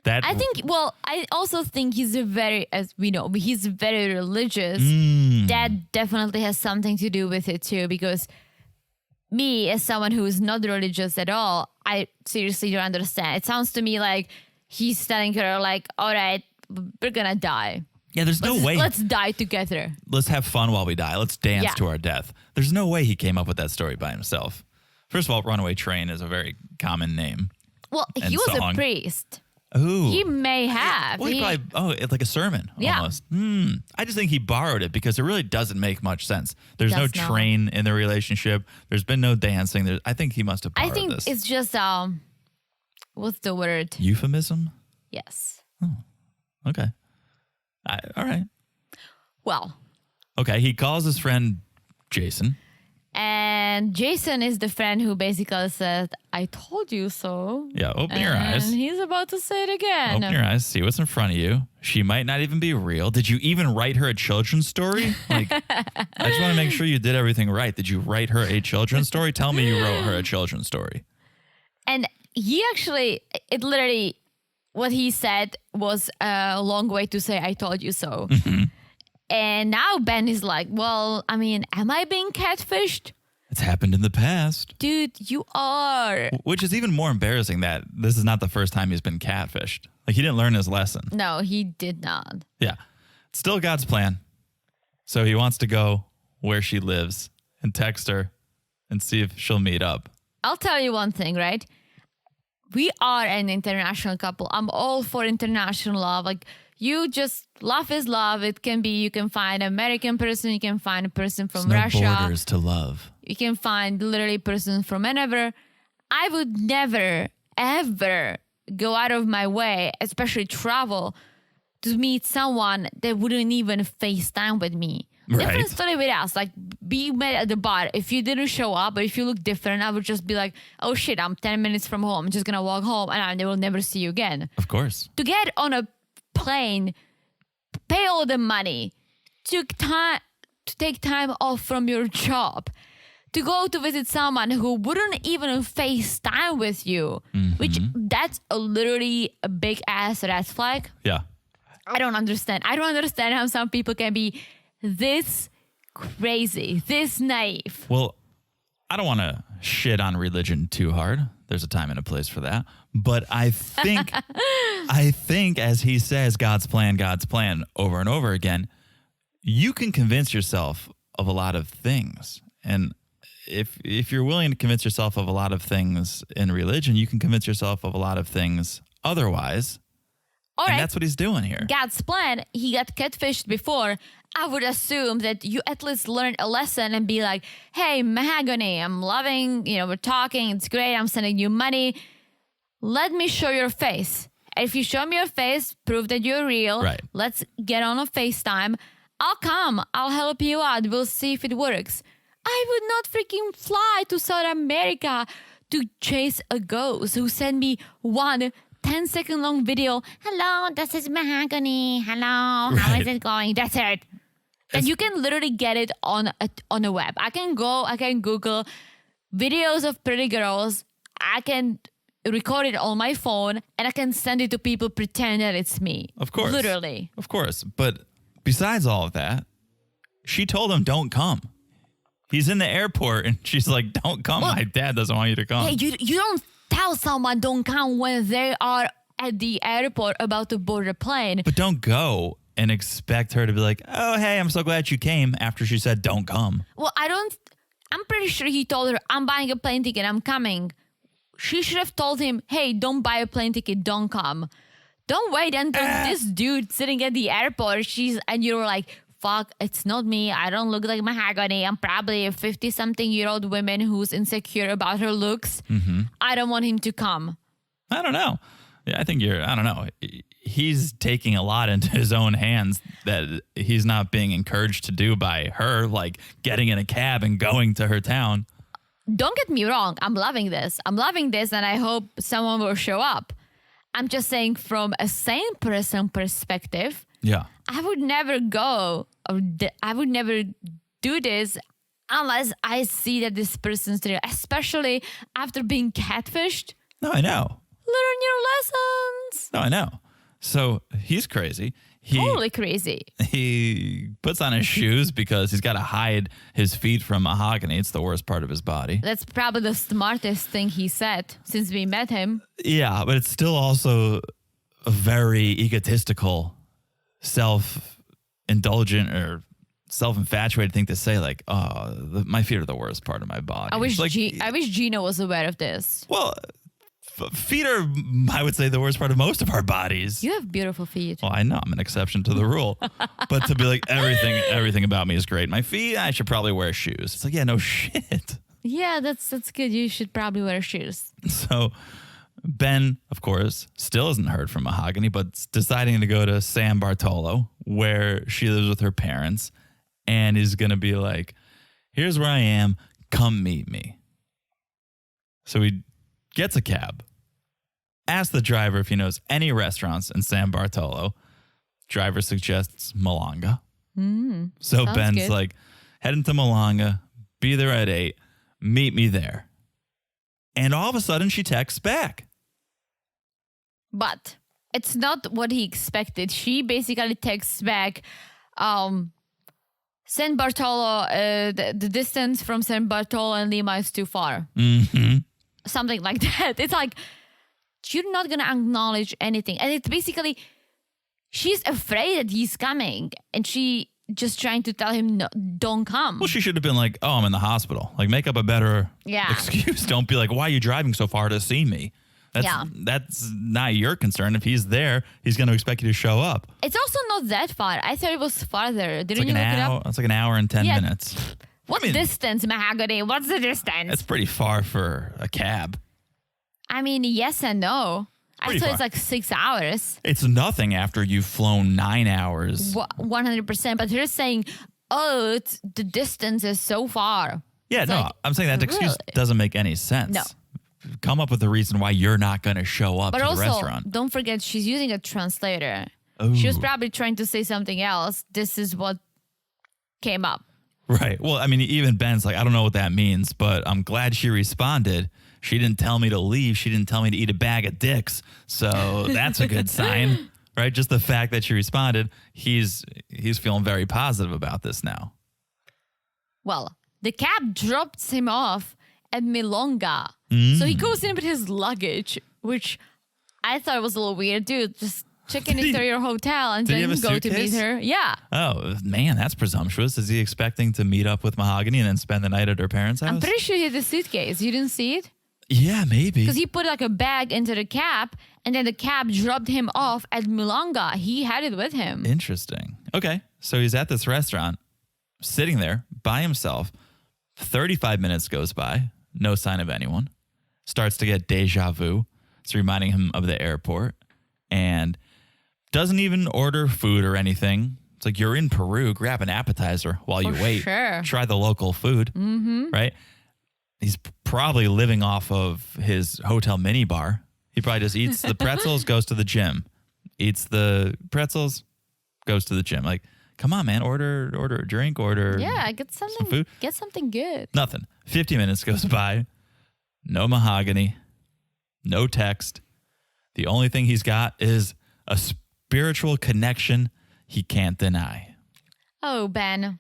I also think he's as we know, he's very religious. That definitely has something to do with it too, because me, as someone who is not religious at all, I seriously don't understand. It sounds to me like he's telling her, like, all right, we're gonna die. Yeah, there's no way. Let's die together. Let's have fun while we die. Let's dance Yeah. to our death. There's no way he came up with that story by himself. First of all, Runaway Train is a very common name. Well, And he was song. a priest. Ooh. He may have. Well, it's like a sermon Yeah. almost. I just think he borrowed it because it really doesn't make much sense. There's no Does not. train in the relationship. There's been no dancing. I think he must have I borrowed think this. it's just what's the word? Euphemism? Yes. Okay. All right. Well, Okay, he calls his friend Jason. and Jason is the friend who basically said, I told you so. Yeah, open your eyes. And he's about to say it again. Open your eyes, see what's in front of you. She might not even be real. Did you even write her a children's story? Like, I just want to make sure you did everything right. Did you write her a children's story? Tell me you wrote her a children's story. And he actually, it literally, what he said was a long way to say, I told you so. And now Ben is like, well, I mean, am I being catfished? It's happened in the past. Dude, you are. Which is even more embarrassing that this is not the first time he's been catfished. Like, he didn't learn his lesson. No, he did not. Yeah. It's still God's plan. So he wants to go where she lives and text her and see if she'll meet up. I'll tell you one thing, right? We are an international couple. I'm all for international love. Like, you just, love is love. It can be, you can find an American person, you can find a person from Russia. No borders to love. You can find literally a person from whenever. I would never, ever go out of my way, especially travel, to meet someone that wouldn't even FaceTime with me. Right. Different story with us. Like, being met at the bar. If you didn't show up, or if you look different, I would just be like, oh shit, I'm 10 minutes from home. I'm just going to walk home and I will never see you again. Of course. To get on a plane, pay all the money, to take time off from your job, to go to visit someone who wouldn't even FaceTime with you, which that's literally a big ass red flag. Yeah. I don't understand. I don't understand how some people can be this crazy, this naive. Well, I don't want to shit on religion too hard. There's a time and a place for that. But I think, as he says, God's plan over and over again, you can convince yourself of a lot of things. And if you're willing to convince yourself of a lot of things in religion, you can convince yourself of a lot of things otherwise. All and right. that's what he's doing here. God's plan, he got catfished before. I would assume that you at least learned a lesson and be like, hey, Mahogany, I'm loving, we're talking, it's great, I'm sending you money. Let me show your face. If you show me your face, prove that you're real. Right. Let's get on a FaceTime. I'll come. I'll help you out. We'll see if it works. I would not freaking fly to South America to chase a ghost who sent me one 10-second long video. Hello, this is Mahogany. Hello, how is it going? That's it. And you can literally get it on a web. I can Google videos of pretty girls. I can record it on my phone and I can send it to people, pretend that it's me. Of course. Literally. Of course. But besides all of that, she told him, don't come. He's in the airport and she's like, don't come. My dad doesn't want you to come. Hey, you don't tell someone don't come when they are at the airport about to board a plane. But don't go and expect her to be like, oh, hey, I'm so glad you came after she said don't come. Well, I'm pretty sure he told her, I'm buying a plane ticket, I'm coming. She should have told him, hey, don't buy a plane ticket, don't come. Don't wait until this dude sitting at the airport, and you're like, fuck, it's not me. I don't look like Mahogany. I'm probably a 50-something-year-old woman who's insecure about her looks. I don't want him to come. I don't know. Yeah, I don't know. He's taking a lot into his own hands that he's not being encouraged to do by her, like getting in a cab and going to her town. Don't get me wrong. I'm loving this. And I hope someone will show up. I'm just saying from a sane person perspective, yeah, I would never go or I would never do this unless I see that this person's real, especially after being catfished. No, I know. Learn your lessons. No, I know. So he's crazy. Totally crazy. He puts on his shoes because he's got to hide his feet from Mahogany. It's the worst part of his body. That's probably the smartest thing he said since we met him. Yeah, but it's still also a very egotistical, self-indulgent or self-infatuated thing to say, like, oh, my feet are the worst part of my body. I wish Gino was aware of this. Well, feet are, I would say, the worst part of most of our bodies. You have beautiful feet. Well, I know I'm an exception to the rule, but to be like, everything about me is great. My feet, I should probably wear shoes. It's like, yeah, no shit. Yeah, that's good. You should probably wear shoes. So Ben, of course, still hasn't heard from Mahogany, but deciding to go to San Bartolo, where she lives with her parents, and is going to be like, here's where I am. Come meet me. So he gets a cab. Asks the driver if he knows any restaurants in San Bartolo. Driver suggests Malanga. So Ben's good. like, heading to Malanga, be there at 8, meet me there. And all of a sudden she texts back. But it's not what he expected. She basically texts back, San Bartolo, the distance from San Bartolo and Lima is too far. Mm-hmm. Something like that. It's like, you're not going to acknowledge anything. And it's basically, she's afraid that he's coming. And she just trying to tell him, no, don't come. Well, she should have been like, oh, I'm in the hospital. Like, make up a better Yeah. excuse. Don't be like, why are you driving so far to see me? That's not your concern. If he's there, he's going to expect you to show up. It's also not that far. I thought it was farther. Didn't you look it up? It's like an hour and 10 minutes. What distance, Mahogany? What's the distance? It's pretty far for a cab. I mean, yes and no. Pretty I thought far. it's like 6 hours. It's nothing after you've flown 9 hours. 100%. But they're saying, oh, the distance is so far. Yeah, It's no, like, I'm saying that excuse really? doesn't make any sense. No. Come up with a reason why you're not going to show up But to also, the restaurant. don't forget, she's using a translator. Ooh. She was probably trying to say something else. This is what came up. Right. Well, I mean, even Ben's like, I don't know what that means, but I'm glad she responded. She didn't tell me to leave. She didn't tell me to eat a bag of dicks. So that's a good sign, right? Just the fact that she responded, he's feeling very positive about this now. Well, the cab drops him off at Milonga. So he goes in with his luggage, which I thought was a little weird. Dude, just check in into your hotel and did he then have a go to meet suitcase? her. Yeah. Oh, man, that's presumptuous. Is he expecting to meet up with Mahogany and then spend the night at her parents' house? I'm pretty sure he had a suitcase. You didn't see it? Yeah, maybe. Because he put like a bag into the cab and then the cab dropped him off at Milonga. He had it with him. Interesting. Okay. So he's at this restaurant, sitting there by himself. 35 minutes goes by. No sign of anyone. Starts to get deja vu. It's reminding him of the airport. And doesn't even order food or anything. It's like, you're in Peru. Grab an appetizer while you For wait. sure. Try the local food. Mm-hmm. Right? He's probably living off of his hotel minibar. He probably just eats the pretzels, goes to the gym. Eats the pretzels, goes to the gym. Like, come on, man. Order a drink. Yeah, get some something. food. Get something good. Nothing. 50 minutes goes by. No Mahogany. No text. The only thing he's got is a spiritual connection he can't deny. Oh, Ben.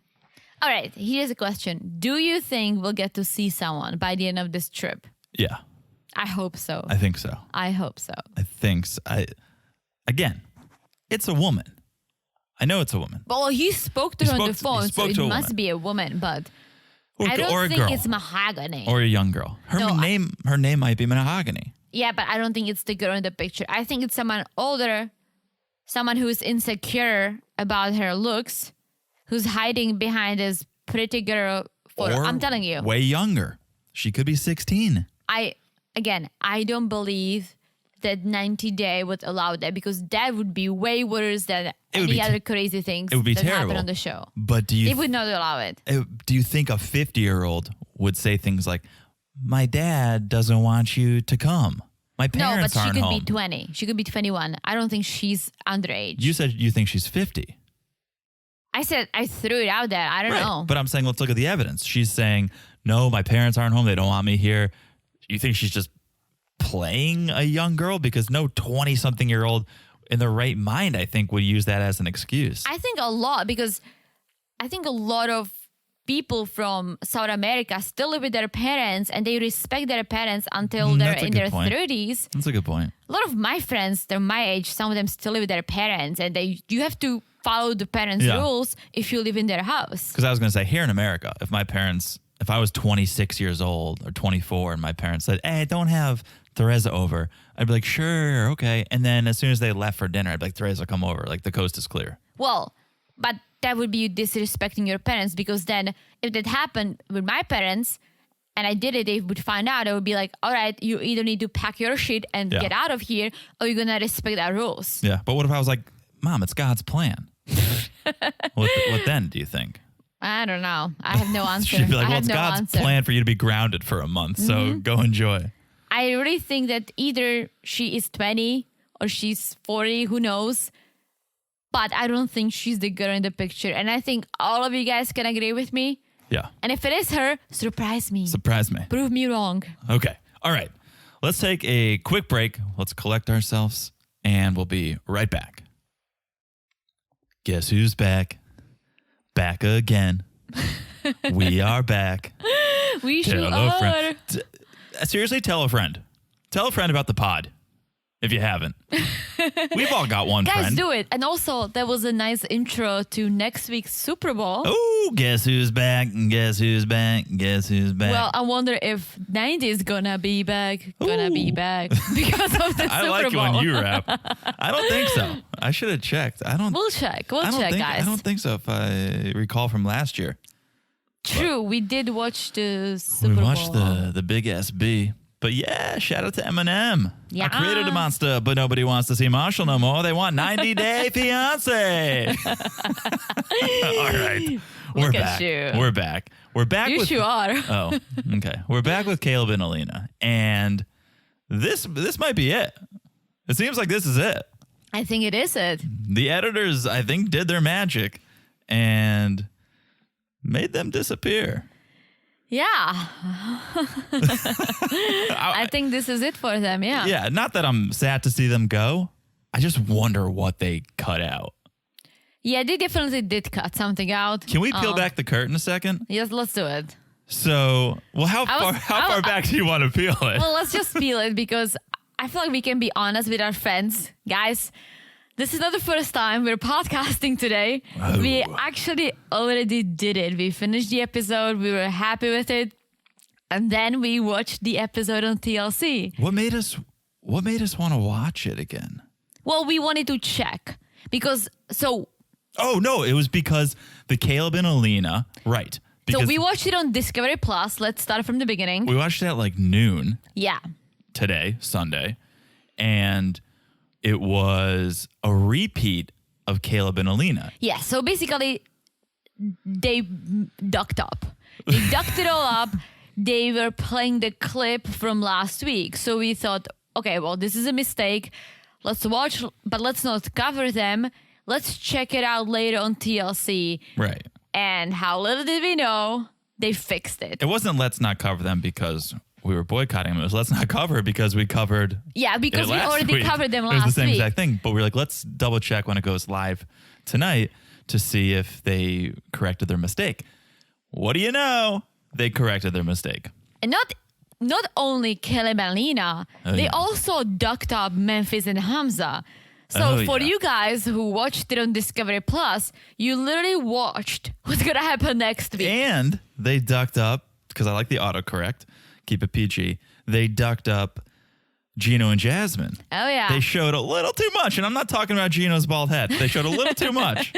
All right, here's a question. Do you think we'll get to see someone by the end of this trip? Yeah, I hope so. I think so. I hope so. I think so. Again, it's a woman. I know it's a woman. Well, he spoke to her on the he phone, so spoke it to a must woman. be a woman, but I Or a don't think girl. it's Mahogany. Or a young girl. Her No, name might be Mahogany. Yeah, but I don't think it's the girl in the picture. I think it's someone older, someone who's insecure about her looks, who's hiding behind this pretty girl photo. Or I'm telling you. way younger. She could be 16. I don't believe that 90-day would allow that, because that would be way worse than would any be other crazy things It would be that terrible. happen on the show. But They would not allow it. do you think a 50-year-old would say things like, my dad doesn't want you to come? My No, but parents she aren't could home. be 20. She could be 21. I don't think she's underage. You said you think she's 50. I said I threw it out there. I don't know. But I'm saying, let's look at the evidence. She's saying, no, my parents aren't home. They don't want me here. You think she's just playing a young girl? Because no 20-something-year-old in their right mind, I think, would use that as an excuse. I think a lot, because I think a lot of people from South America still live with their parents and they respect their parents until they're That's a in good their point. 30s. That's a good point. A lot of my friends, they're my age, some of them still live with their parents, and you have to follow the parents' Yeah. rules if you live in their house. Because I was going to say, here in America, if I was 26 years old or 24 and my parents said, hey, don't have Teresa over, I'd be like, sure, okay. And then as soon as they left for dinner, I'd be like, Teresa, come over. Like, the coast is clear. Well, but that would be disrespecting your parents, because then if that happened with my parents and I did it, they would find out. I would be like, all right, you either need to pack your shit and Yeah. get out of here, or you're going to respect our rules. Yeah. But what if I was like, Mom, it's God's plan? what then, do you think? I don't know. I have no answer. She'd be like, I well, have it's no God's answer. plan for you to be grounded for a month. So go enjoy. I really think that either she is 20 or she's 40, who knows. But I don't think she's the girl in the picture. And I think all of you guys can agree with me. Yeah. And if it is her, surprise me. Surprise me. Prove me wrong. Okay. All right. Let's take a quick break. Let's collect ourselves and we'll be right back. Guess who's back? back again. We are back. We sure Tell a are. friend. Seriously, tell a friend. Tell a friend about the pod if you haven't. We've all got one Guys, friend. do it. And also, there was a nice intro to next week's Super Bowl. Oh, guess who's back? Guess who's back? Guess who's back? Well, I wonder if 90's gonna be back. Gonna be Ooh. back because of the I Super like it Bowl. when you rap. I don't think so. I should have checked. I don't. We'll check. I We'll don't check, think, guys. I don't think so. If I recall from last year, True, we did watch the we Super Bowl. watched the big SB. But yeah, shout out to Eminem. Yeah. I created a monster, but nobody wants to see Marshall no more. They want 90 Day Fiance. All right. We're Look at back. you. We're back. We're back You with sure are. Oh, okay. We're back with Caleb and Alina. And this might be it. It seems like this is it. I think it is it. The editors, I think, did their magic and made them disappear. Yeah. I think this is it for them. Yeah. Yeah, not that I'm sad to see them go. I just wonder what they cut out. Yeah, they definitely did cut something out. Can we peel back the curtain a second? Yes, let's do it. So, well, how far back do you want to peel it? Well, let's just peel it because I feel like we can be honest with our friends. Guys, this is not the first time we're podcasting today. Oh. We actually already did it. We finished the episode. We were happy with it. And then we watched the episode on TLC. What made us want to watch it again? Well, we wanted to check because Oh no, it was because the Caleb and Alina, right? Because we watched it on Discovery Plus. Let's start from the beginning. we watched it at like noon Yeah. today, Sunday, and it was a repeat of Caleb and Alina. Yeah, so basically, they ducked up. They ducked it all up. They were playing the clip from last week. So we thought, okay, well, this is a mistake. Let's watch, but let's not cover them. Let's check it out later on TLC. Right. And how little did we know, they fixed it. It wasn't let's not cover them because we were boycotting them. It was let's not cover it because we covered Yeah, because it we last already week. covered them It was last the same week. exact thing, but we were like, let's double check when it goes live tonight to see if they corrected their mistake. What do you know? They corrected their mistake. And not only Caleb and Alina, they yeah. also ducked up Memphis and Hamza. So Oh, for yeah. you guys who watched it on Discovery Plus, you literally watched what's gonna happen next week. And they ducked up, because I like the autocorrect, keep it PG, they ducked up Gino and Jasmine. Oh yeah. They showed a little too much, and I'm not talking about Gino's bald head. They showed a little too much.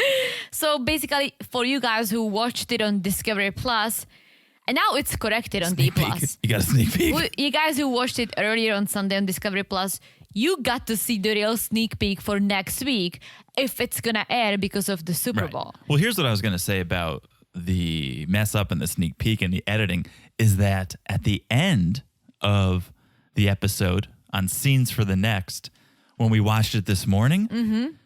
So basically, for you guys who watched it on Discovery Plus, and now it's corrected on D Sneak peek. Plus. You got a sneak peek. You guys who watched it earlier on Sunday on Discovery Plus, you got to see the real sneak peek for next week if it's gonna air because of the Super Right. Bowl. Well, here's what I was going to say about the mess up and the sneak peek and the editing is that at the end of the episode on Scenes for the Next, when we watched it this morning,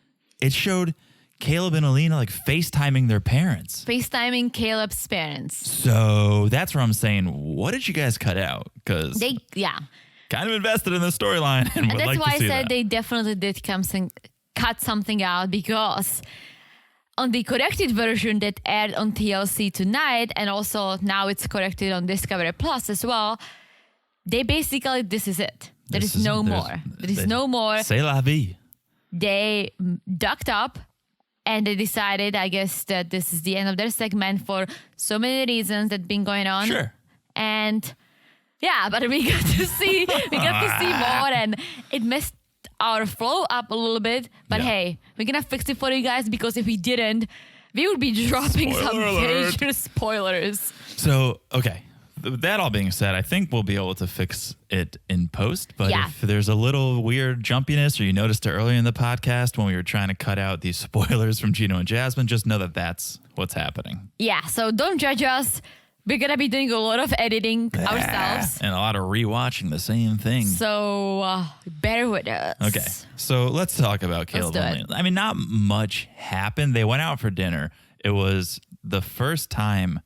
it showed Caleb and Alina like FaceTiming their parents. FaceTiming Caleb's parents. So that's where I'm saying, what did you guys cut out? Because Yeah. kind of invested in the storyline and And would that's like why to see I said that. they definitely did cut something out because on the corrected version that aired on TLC tonight, and also now it's corrected on Discovery Plus as well, they basically, this is it. There is no more. There is no more. C'est la vie. They ducked up and they decided, I guess, that this is the end of their segment for so many reasons that been going on. Sure. And yeah, but we got to see more, and it messed our flow up a little bit. But Yeah. hey, we're gonna fix it for you guys because if we didn't, we would be dropping some Spoiler alert. major spoilers. So, okay. That all being said, I think we'll be able to fix it in post. But Yeah. if there's a little weird jumpiness or you noticed it earlier in the podcast when we were trying to cut out these spoilers from Gino and Jasmine, just know that that's what's happening. Yeah, so don't judge us. We're gonna be doing a lot of editing ourselves. And a lot of rewatching the same thing. So bear with us. Okay, so let's talk about Caleb do and it. Alina. I mean, not much happened. They went out for dinner. It was the first time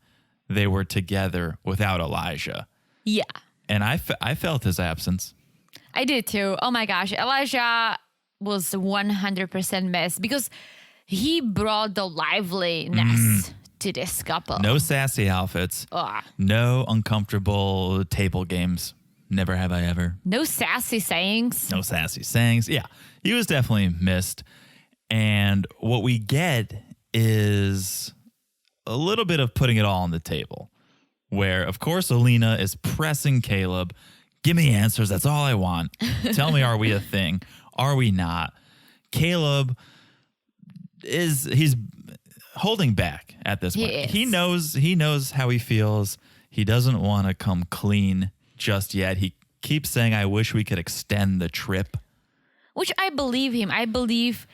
they were together without Elijah. Yeah, And I felt his absence. I did too. Oh my gosh, Elijah was 100% missed because he brought the liveliness to this couple. No sassy outfits. Ugh. No uncomfortable table games. Never have I ever. No sassy sayings. No sassy sayings. Yeah, he was definitely missed. And what we get is a little bit of putting it all on the table, where, of course, Alina is pressing Caleb. Give me answers. That's all I want. Tell me, are we a thing? Are we not? Caleb he's holding back at this point. He knows how he feels. He doesn't want to come clean just yet. He keeps saying, I wish we could extend the trip. Which I believe him. I believe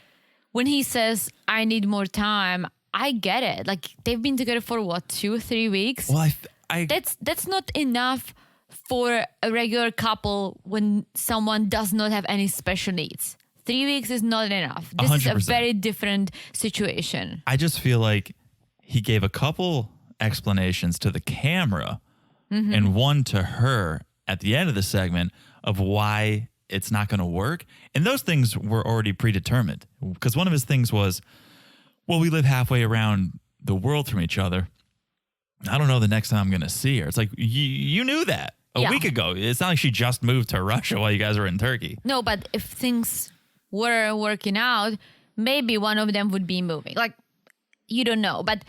when he says, I need more time, I get it. Like, they've been together for what, 2 or 3 weeks? Well, That's not enough for a regular couple when someone does not have any special needs. 3 weeks is not enough. This 100%. is a very different situation. I just feel like he gave a couple explanations to the camera and one to her at the end of the segment of why it's not going to work. And those things were already predetermined, because one of his things was, well, we live halfway around the world from each other. I don't know the next time I'm going to see her. It's like, you knew that a week ago. It's not like she just moved to Russia while you guys were in Turkey. No, but if things were working out, maybe one of them would be moving. Like, you don't know. But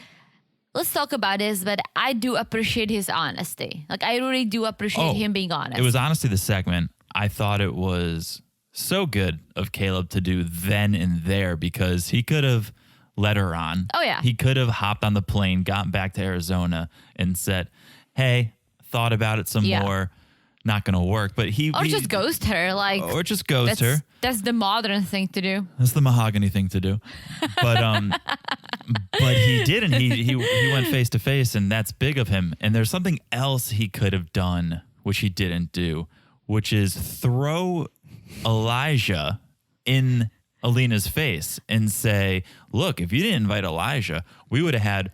let's talk about this. But I do appreciate his honesty. Like, I really do appreciate him being honest. It was honestly the segment. I thought it was so good of Caleb to do then and there, because he could have led her on. Oh, yeah. He could have hopped on the plane, gotten back to Arizona, and said, hey, thought about it some more. Not going to work. But just ghost her. Like, or just ghost her. That's the modern thing to do. That's the Mahogany thing to do. But but he didn't. He went face to face, and that's big of him. And there's something else he could have done, which he didn't do, which is throw Elijah in Alina's face and say, look, if you didn't invite Elijah, we would have had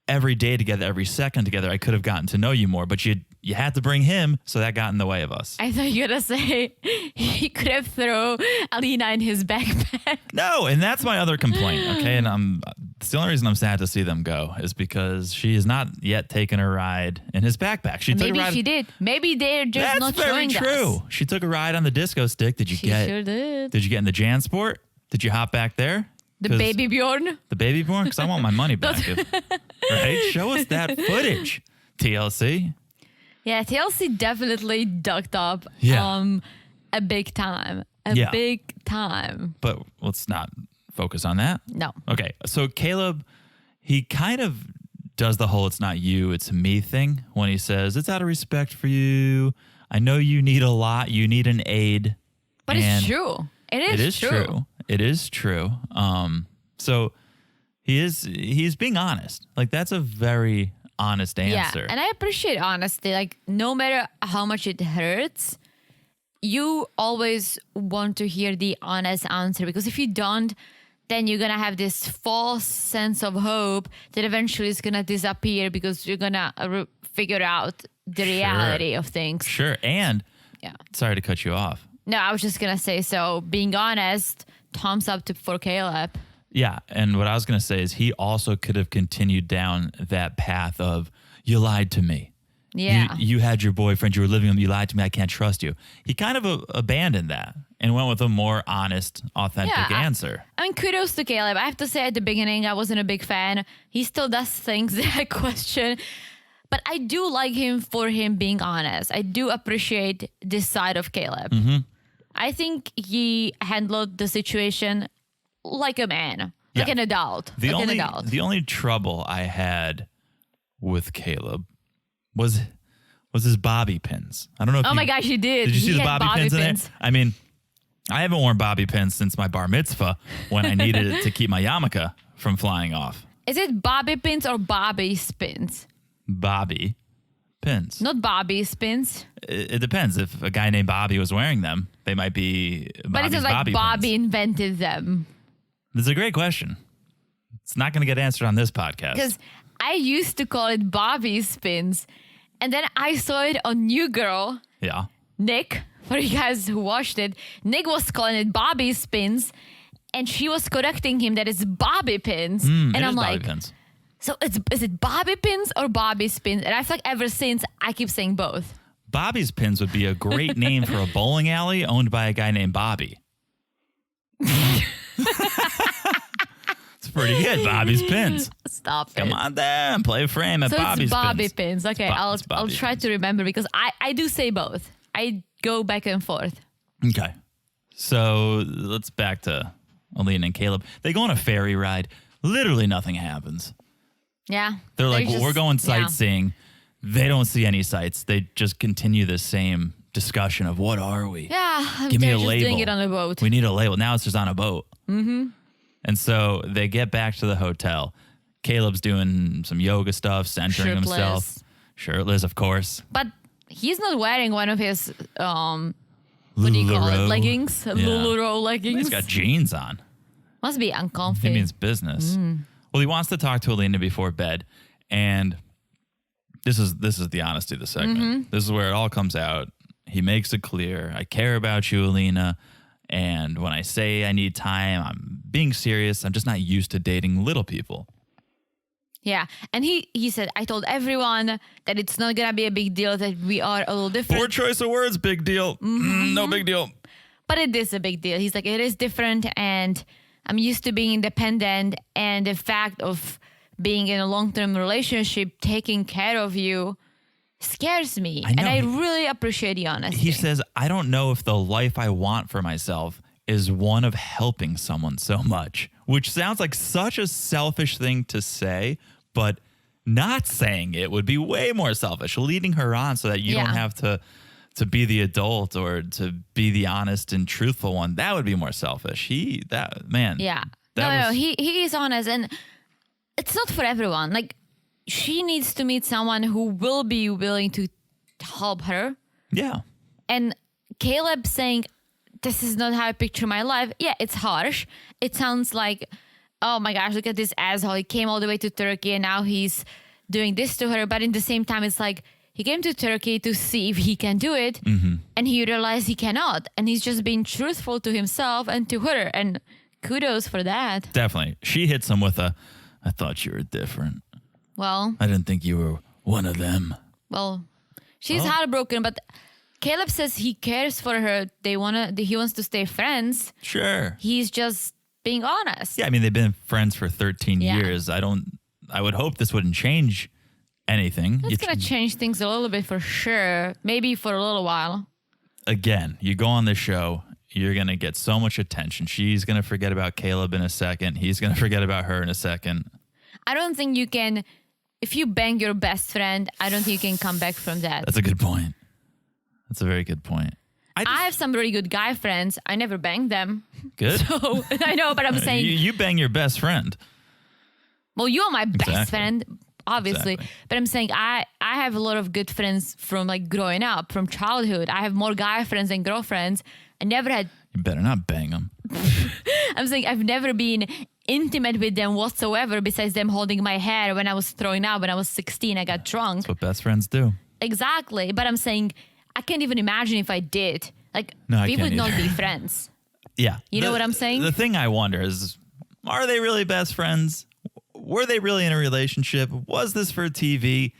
every day together, every second together. I could have gotten to know you more, but you had to bring him, so that got in the way of us. I thought you were going to say he could have thrown Alina in his backpack. No, and that's my other complaint, okay? And it's the only reason I'm sad to see them go is because she has not yet taken a ride in his backpack. Maybe she did. Maybe they're just not showing us. That's very true. She took a ride on the disco stick. She sure did. Did you get in the JanSport? Did you hop back there? The baby Bjorn? The baby Bjorn? Because I want my money back. Right? Show us that footage, TLC. Yeah, TLC definitely ducked up a big time. Big time. But let's not focus on that. No. Okay, so Caleb, he kind of does the whole it's not you, it's me thing when he says, it's out of respect for you. I know you need a lot. You need an aid. But it's true. It is true. It is true. So he's being honest. Like, that's a very honest answer. Yeah, and I appreciate honesty. Like, no matter how much it hurts, you always want to hear the honest answer, because if you don't, then you're going to have this false sense of hope that eventually is going to disappear because you're going to figure out the reality of things. Sure. And sorry to cut you off. No, I was just going to say, so being honest, thumbs up for Caleb. Yeah, and what I was going to say is he also could have continued down that path of, you lied to me. Yeah. You had your boyfriend, you were living with him, you lied to me, I can't trust you. He kind of abandoned that and went with a more honest, authentic answer. I mean, kudos to Caleb. I have to say at the beginning, I wasn't a big fan. He still does things that I question. But I do like him for him being honest. I do appreciate this side of Caleb. Mm-hmm. I think he handled the situation like a man, like an adult. The only trouble I had with Caleb was his bobby pins. I don't know if my gosh, you did. Did you see the bobby pins in there? I mean, I haven't worn bobby pins since my bar mitzvah when I needed it to keep my yarmulke from flying off. Is it bobby pins or bobby spins? Bobby pins. Not Bobby spins. It depends. If a guy named Bobby was wearing them, they might be Bobby's But it's like Bobby invented them. This is a great question. It's not going to get answered on this podcast. Because I used to call it Bobby spins. And then I saw it on New Girl. Yeah. Nick, for you guys who watched it, Nick was calling it Bobby spins. And she was correcting him that it's Bobby pins. And I'm like, Bobby pins. So is it Bobby pins or Bobby's pins? And I feel like ever since I keep saying both. Bobby's Pins would be a great name for a bowling alley owned by a guy named Bobby. It's pretty good, Bobby's Pins. Stop Come it. on down, play a frame at So Bobby's it's Bobby Pins. pins. Okay, It's I'll Bobby try Pins. to remember because I do say both. I go back and forth. Okay. So let's back to Alina and Caleb. They go on a ferry ride. Literally nothing happens. Yeah. They're like, just- we're going yeah. sightseeing. They don't see any sights. They just continue the same discussion of what are we? Yeah. Give me they're a just label. doing it on a boat. We need a label. Now it's just on a boat. Mm-hmm. And so they get back to the hotel. Caleb's doing some yoga stuff, centering Shirtless. himself. Shirtless, of course. But he's not wearing one of his what do you call it? LuLaRoe. Leggings? Yeah. LuLaRoe leggings. He's got jeans on. Must be uncomfy. He means business. Well, he wants to talk to Alina before bed, and this is the honesty of the segment. This is where it all comes out. He makes it clear, I care about you, Alina, and when I say I need time, I'm being serious. I'm just not used to dating little people. Yeah. And he said, I told everyone that it's not going to be a big deal, that we are a little different. Poor choice of words, big deal. No big deal. But it is a big deal. He's like, it is different, and I'm used to being independent, and the fact of being in a long-term relationship, taking care of you, scares me. I know. And I really appreciate the honesty. He says, I don't know if the life I want for myself is one of helping someone so much, which sounds like such a selfish thing to say, but not saying it would be way more selfish, leading her on so that you don't have to be the adult or to be the honest and truthful one. That would be more selfish. Yeah. No, he is honest, and it's not for everyone. Like, she needs to meet someone who will be willing to help her. Yeah. And Caleb saying, this is not how I picture my life. Yeah, it's harsh. It sounds like, oh my gosh, look at this asshole. He came all the way to Turkey and now he's doing this to her. But in the same time, it's like, he came to Turkey to see if he can do it. And he realized he cannot. And he's just being truthful to himself and to her. And kudos for that. Definitely. She hits him with I thought you were different. Well, I didn't think you were one of them. she's heartbroken, but Caleb says he cares for her. He wants to stay friends. Sure. He's just being honest. Yeah, I mean, they've been friends for 13 Yeah. years. I would hope this wouldn't change anything. It's going to change things a little bit for sure. Maybe for a little while. Again, you go on this show, you're going to get so much attention. She's going to forget about Caleb in a second. He's going to forget about her in a second. I don't think you can, if you bang your best friend, I don't think you can come back from that. That's a good point. That's a very good point. I have some really good guy friends. I never banged them. Good. So I know, but I'm saying, You bang your best friend. well, you're my best Exactly. friend, obviously. Exactly. But I'm saying I have a lot of good friends from like growing up, from childhood. I have more guy friends than girlfriends. I never had, You better not bang them. I'm saying I've never been intimate with them whatsoever besides them holding my hair when I was throwing up. When I was 16, I got drunk. That's what best friends do. Exactly. But I'm saying I can't even imagine if I did. Like, No, I we can't would not either. be friends. Yeah. You know what I'm saying? The thing I wonder is, are they really best friends? Were they really in a relationship? Was this for TV?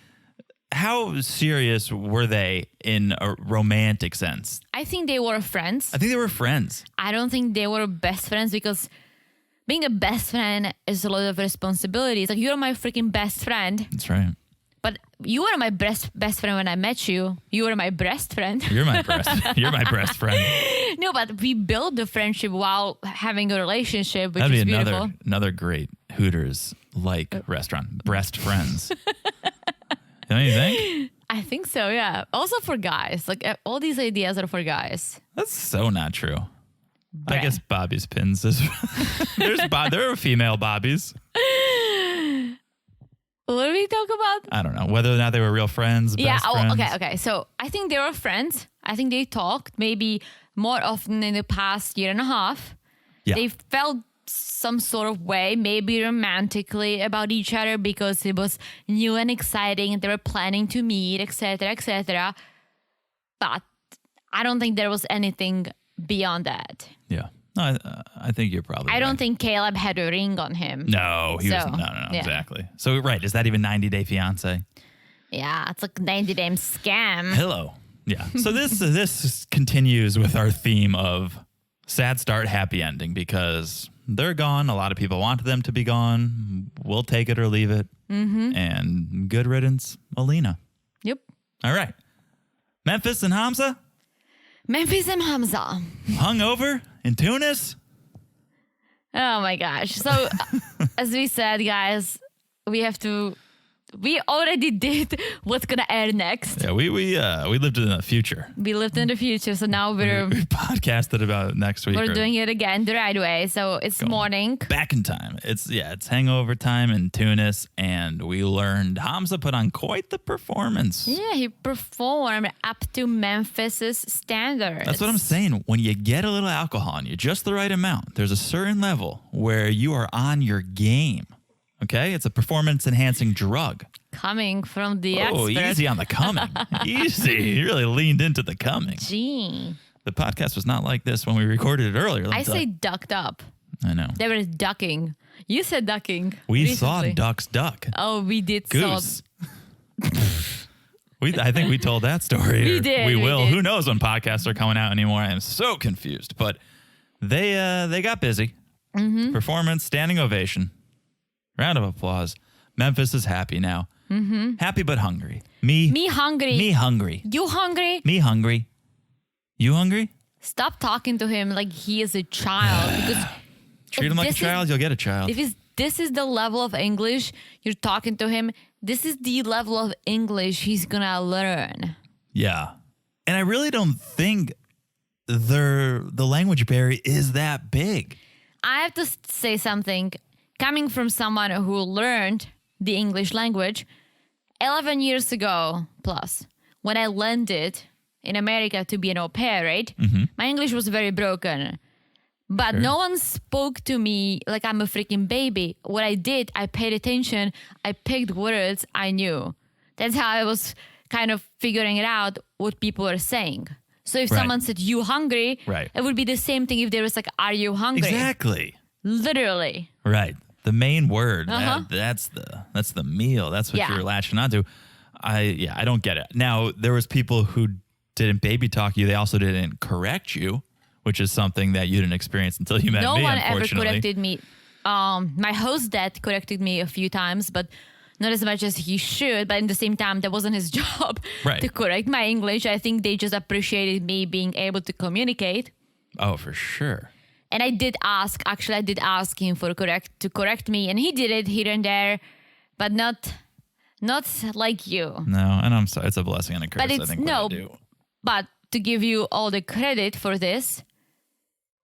How serious were they in a romantic sense? I think they were friends. I think they were friends. I don't think they were best friends because being a best friend is a lot of responsibilities. Like, you're my freaking best friend, That's right. but you were my best friend when I met you. You were my breast friend. You're my breast friend. No, but we built the friendship while having a relationship, which That'd be is beautiful. another great Hooters restaurant. Breast friends. Don't you think? I think so, yeah. Also for guys. Like, all these ideas are for guys. That's so not true. I Bruh. guess Bobby's Pins is there are female Bobbies. What do we talk about? I don't know whether or not they were real friends. Best friends. Okay. So I think they were friends. I think they talked maybe more often in the past year and a half. Yeah. They felt some sort of way, maybe romantically, about each other because it was new and exciting and they were planning to meet, etc., etc. But I don't think there was anything beyond that. Yeah. No, I think you're probably I don't right. think Caleb had a ring on him. No, he was. So, No, yeah. exactly. So, right. Is that even 90 Day Fiance? Yeah, it's like 90 day scam. Hello. Yeah. So this continues with our theme of sad start, happy ending, because they're gone. A lot of people wanted them to be gone. We'll take it or leave it. Mm-hmm. And good riddance, Alina. Yep. All right. Memphis and Hamza Memphis and Hamza. hungover in Tunis. Oh my gosh. So, as we said, guys, we already did what's going to air next. Yeah, we lived in the future. We lived in the future, so now We podcasted about next week. we're doing it again the right way. So it's morning. Back in time. It's hangover time in Tunis, and we learned Hamza put on quite the performance. Yeah, he performed up to Memphis's standards. That's what I'm saying. When you get a little alcohol on you, just the right amount, there's a certain level where you are on your game. Okay? It's a performance-enhancing drug. Coming from the Oh, expert. easy on the coming. Easy. You really leaned into the coming. Gee. The podcast was not like this when we recorded it earlier. I say ducked up. I know. They were ducking. You said ducking. We recently. saw ducks duck. Oh, we did Goose. I think we told that story. We or did, We we will. did. Who knows when podcasts are coming out anymore? I am so confused. But they got busy. Mm-hmm. Performance, standing ovation. Round of applause. Memphis is happy now. Mm-hmm. Happy but hungry. Me hungry. Me hungry. You hungry? Me hungry. You hungry? Stop talking to him like he is a child. Because Treat him like a this is- child, you'll get a child. if this is the level of English you're talking to him, this is the level of English he's gonna learn. Yeah. And I really don't think the language barrier is that big. I have to say something. Coming from someone who learned the English language 11 years ago plus, when I landed in America to be an au pair, right? Mm-hmm. My English was very broken. But no one spoke to me like I'm a freaking baby. What I did, I paid attention. I picked words I knew. That's how I was kind of figuring it out what people were saying. So if Right. someone said, you hungry? Right. It would be the same thing if there was like, are you hungry? Exactly. Literally. Right. The main word. Uh-huh. That's the meal. That's what Yeah. you're latching onto. I don't get it. Now, there was people who didn't baby talk you. They also didn't correct you, which is something that you didn't experience until you met No me, one ever unfortunately. corrected me. My host dad corrected me a few times, but not as much as he should. But at the same time, that wasn't his job Right. to correct my English. I think they just appreciated me being able to communicate. Oh, for sure. And I did ask him to correct me, and he did it here and there, but not like you. No, and I'm sorry. It's a blessing and a curse, But I it's think, what I do. But to give you all the credit for this,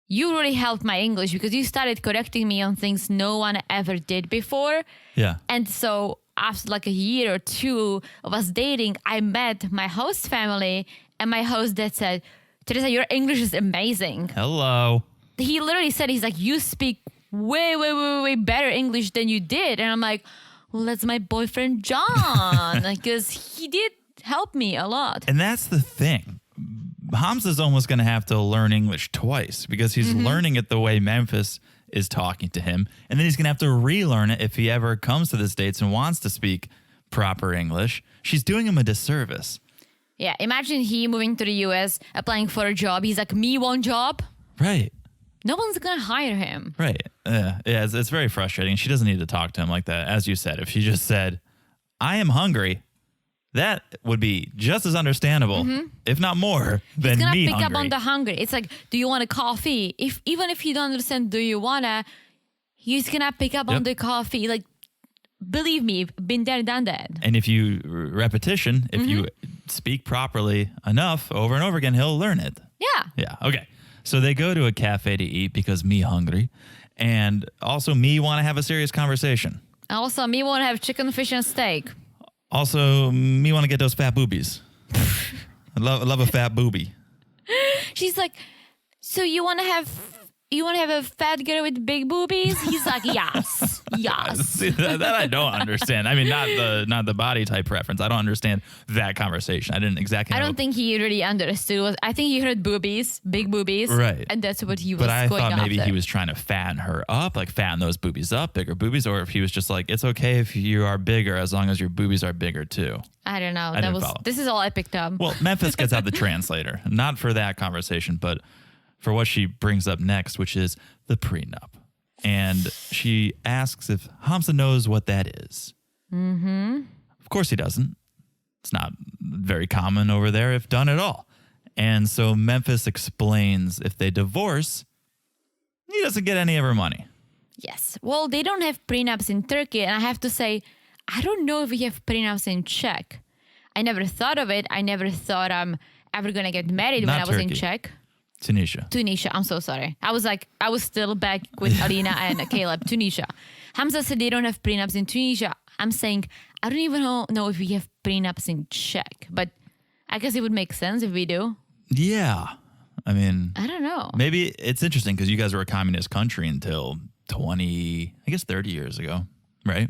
you really helped my English because you started correcting me on things no one ever did before. Yeah. And so after like a year or two of us dating, I met my host family, and my host dad said, Teresa, your English is amazing. Hello. He literally said, he's like, you speak way better English than you did. And I'm like, well, that's my boyfriend, John, because he did help me a lot. And that's the thing. Hamza's almost going to have to learn English twice because he's learning it the way Memphis is talking to him. And then he's going to have to relearn it if he ever comes to the States and wants to speak proper English. She's doing him a disservice. Yeah, imagine he moving to the US, applying for a job. He's like, me want job? Right. No one's going to hire him. Right. Yeah, it's very frustrating. She doesn't need to talk to him like that. As you said, if she just said, I am hungry, that would be just as understandable, if not more, than He's going me to pick hungry. up on the hungry. It's like, do you want a coffee? Even if you don't understand, do you want to, he's going to pick up on Yep. the coffee. Like, believe me, been there, done that. And if you repetition, if you speak properly enough over and over again, he'll learn it. Yeah. Yeah. Okay. So they go to a cafe to eat because me hungry, and also me want to have a serious conversation. Also, me want to have chicken, fish, and steak. Also, me want to get those fat boobies. I love a fat boobie. She's like, so you want to have a fat girl with big boobies? He's like, yes. Yes. See, that I don't understand. I mean, not the body type preference. I don't understand that conversation. I didn't exactly. I know. don't think he really understood. I think he heard boobies, big boobies, Right. and that's what he was. But I going thought maybe after. he was trying to fatten her up, like fatten those boobies up, bigger boobies, or if he was just like, it's okay if you are bigger as long as your boobies are bigger too. I don't know. didn't follow. This is all I picked up. Well, Memphis gets out the translator, not for that conversation, but for what she brings up next, which is the prenup. And she asks if Hamza knows what that is. Mm-hmm. Of course he doesn't. It's not very common over there, if done at all. And so Memphis explains if they divorce, he doesn't get any of her money. Yes. Well, they don't have prenups in Turkey, and I have to say, I don't know if we have prenups in Czech. I never thought of it. I never thought I'm ever gonna get married when I was in Turkey. Czech. Tunisia. I'm so sorry. I was still back with Alina and Caleb. Tunisia. Hamza said they don't have prenups in Tunisia. I'm saying I don't even know if we have prenups in Czech, but I guess it would make sense if we do. Yeah. I mean, I don't know. maybe it's interesting because you guys were a communist country until 30 years ago, right?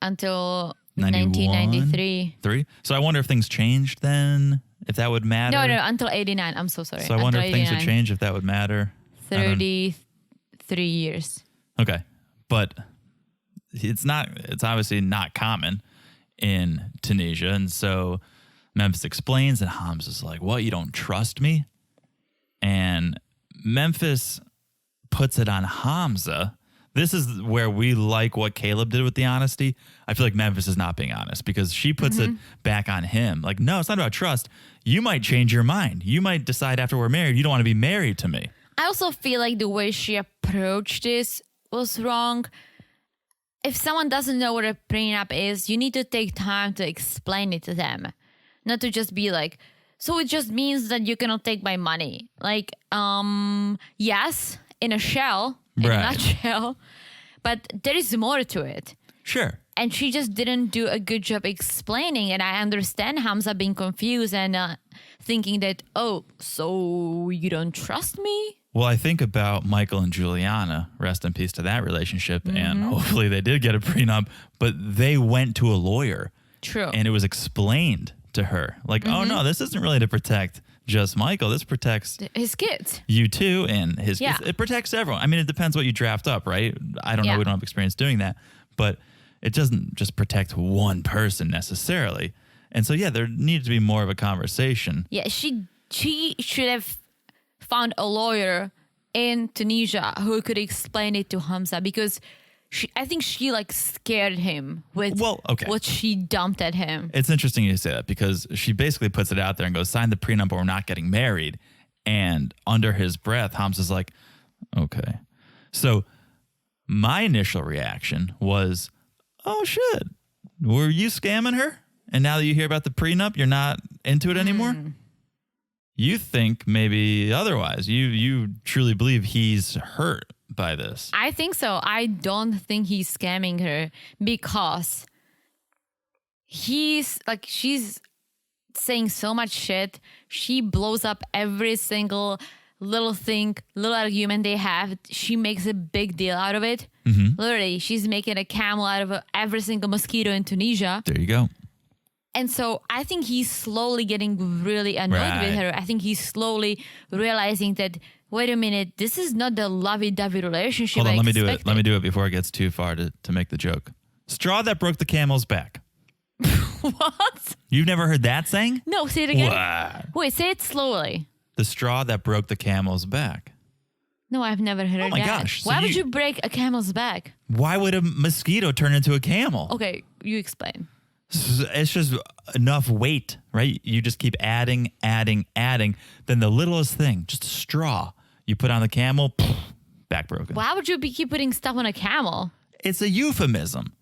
Until 91? 1993. So I wonder if things changed then, if that would matter. No, until 89. I'm so sorry. So I wonder if Until things would 89. change, if that would matter. 33 years. Okay. But it's obviously not common in Tunisia. And so Memphis explains and Hamza's like, what, you don't trust me? And Memphis puts it on Hamza. This is where we like what Caleb did with the honesty. I feel like Memphis is not being honest because she puts it back on him. Like, no, it's not about trust. You might change your mind. You might decide after we're married, you don't want to be married to me. I also feel like the way she approached this was wrong. If someone doesn't know what a prenup is, you need to take time to explain it to them. Not to just be like, so it just means that you cannot take my money. Like, yes, in a nutshell, but there is more to it. Sure. And she just didn't do a good job explaining. And I understand Hamza being confused and thinking that, oh, so you don't trust me? Well, I think about Michael and Juliana, rest in peace to that relationship. And hopefully they did get a prenup, but they went to a lawyer. True. And it was explained to her like, oh no, this isn't really to protect just Michael. This protects his kids. You too, and his Yeah. kids. It protects everyone. I mean, it depends what you draft up, right? I don't know. Yeah. We don't have experience doing that, but it doesn't just protect one person necessarily. And so, yeah, there needs to be more of a conversation. Yeah, she should have found a lawyer in Tunisia who could explain it to Hamza because I think she like scared him with what she dumped at him. It's interesting you say that because she basically puts it out there and goes, sign the prenup or we're not getting married. And under his breath, Hamza's like, okay. So my initial reaction was, oh shit, were you scamming her? And now that you hear about the prenup, you're not into it anymore? You think maybe otherwise. You truly believe he's hurt by this. I think so. I don't think he's scamming her because she's saying so much shit. She blows up every single little argument they have. She makes a big deal out of it. Literally, she's making a camel out of every single mosquito in Tunisia. There you go. And so I think he's slowly getting really annoyed with her. I think he's slowly realizing that, wait a minute, this is not the lovey-dovey relationship. Hold on, let me do it. expected. Let me do it before it gets too far to make the joke. Straw that broke the camel's back. What? You've never heard that saying? No, say it again. What? Wait, say it slowly. The straw that broke the camel's back. No, I've never heard my that. gosh, so Why would you- you break a camel's back? Why would a mosquito turn into a camel? Okay, you explain. It's just enough weight, right? You just keep adding. Then the littlest thing, just a straw, you put on the camel, back broken. Why would you keep putting stuff on a camel? It's a euphemism.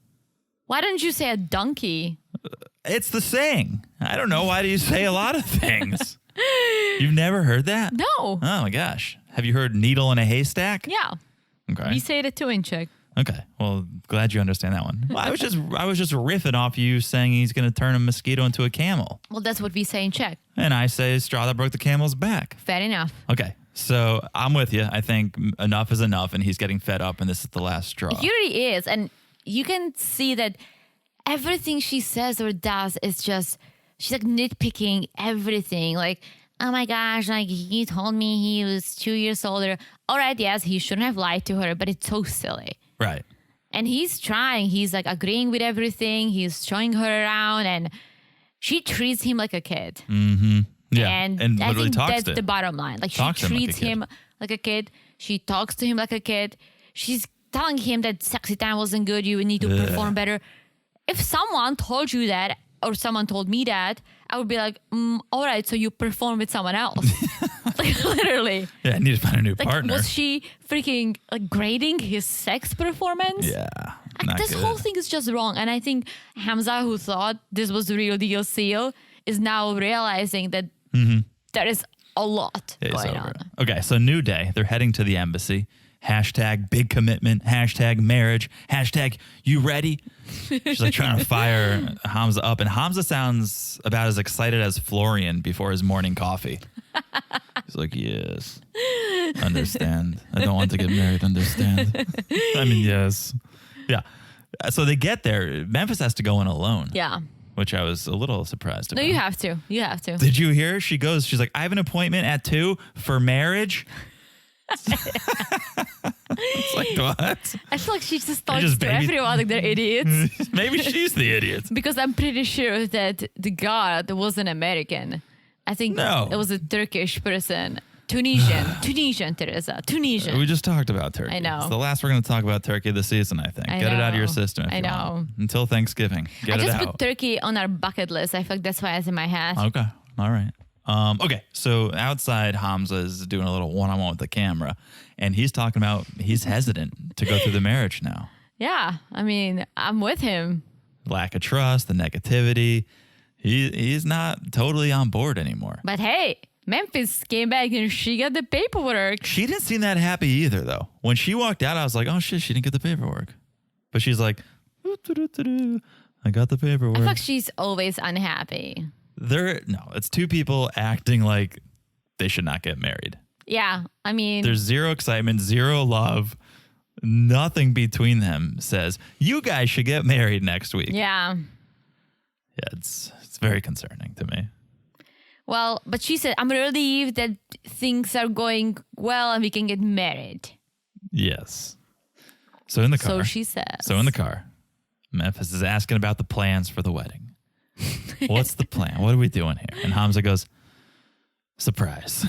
Why don't you say a donkey? It's the saying. I don't know. Why do you say a lot of things? You've never heard that? No. Oh my gosh. Have you heard needle in a haystack? Yeah. Okay. We say it too in Czech. Okay. Well, glad you understand that one. Well, I was just riffing off you saying he's going to turn a mosquito into a camel. Well, that's what we say in Czech. And I say straw that broke the camel's back. Fair enough. Okay. So I'm with you. I think enough is enough and he's getting fed up and this is the last straw. He really is. And you can see that everything she says or does is just, she's like nitpicking everything. Like, oh my gosh, like he told me he was 2 years older. All right, yes, he shouldn't have lied to her, but it's so silly. Right. And he's trying. He's like agreeing with everything. He's showing her around, and she treats him like a kid. Mm-hmm. Yeah. And I literally think talks that's to the bottom line. Like, she talks to him like a treats kid. him like a kid. She talks to him like a kid. She's telling him that sexy time wasn't good. You need to perform better. If someone told you that, or someone told me that, I would be like, all right, so you perform with someone else. Like, literally. Yeah, I need to find a new Like, partner. was she freaking like grading his sex performance? Yeah. Like, Not this good. whole thing is just wrong. And I think Hamza, who thought this was the real deal seal, is now realizing that there is a lot It's going over. on. Okay, so new day. They're heading to the embassy. Hashtag big commitment. Hashtag marriage. Hashtag you ready? She's like trying to fire Hamza up. And Hamza sounds about as excited as Florian before his morning coffee. He's like, yes. Understand. I don't want to get married. Understand. I mean, yes. Yeah. So they get there. Memphis has to go in alone. Yeah. Which I was a little surprised about. No, you have to. You have to. Did you hear? She goes, she's like, I have an appointment at 2 for marriage. It's like, what? I feel like she just talks just to baby- everyone like they're idiots. Maybe she's the idiot. Because I'm pretty sure that the guard was an American. I think No. it was a Turkish person. Tunisian, Teresa. Tunisian. We just talked about Turkey. I know. It's the last we're going to talk about Turkey this season, I think. I Get it out of your know. system if I you know. want. Until Thanksgiving. Get I it just out. put Turkey on our bucket list. I feel like that's why it's in my hat. Okay. All right. Okay. So outside, Hamza is doing a little one-on-one with the camera, and he's talking about he's hesitant to go through the marriage now. Yeah. I mean, I'm with him. Lack of trust, the negativity. He's not totally on board anymore. But hey, Memphis came back and she got the paperwork. She didn't seem that happy either, though. When she walked out, I was like, oh, shit, she didn't get the paperwork. But she's like, I got the paperwork. I feel like she's always unhappy. No, it's two people acting like they should not get married. Yeah. I mean, There's zero excitement, zero love. Nothing between them says, you guys should get married next week. yeah. Yeah, it's very concerning to me. Well, but she said, I'm relieved that things are going well and we can get married. Yes. So in the car. So she says. So in the car, Memphis is asking about the plans for the wedding. What's the plan? What are we doing here? And Hamza goes, surprise.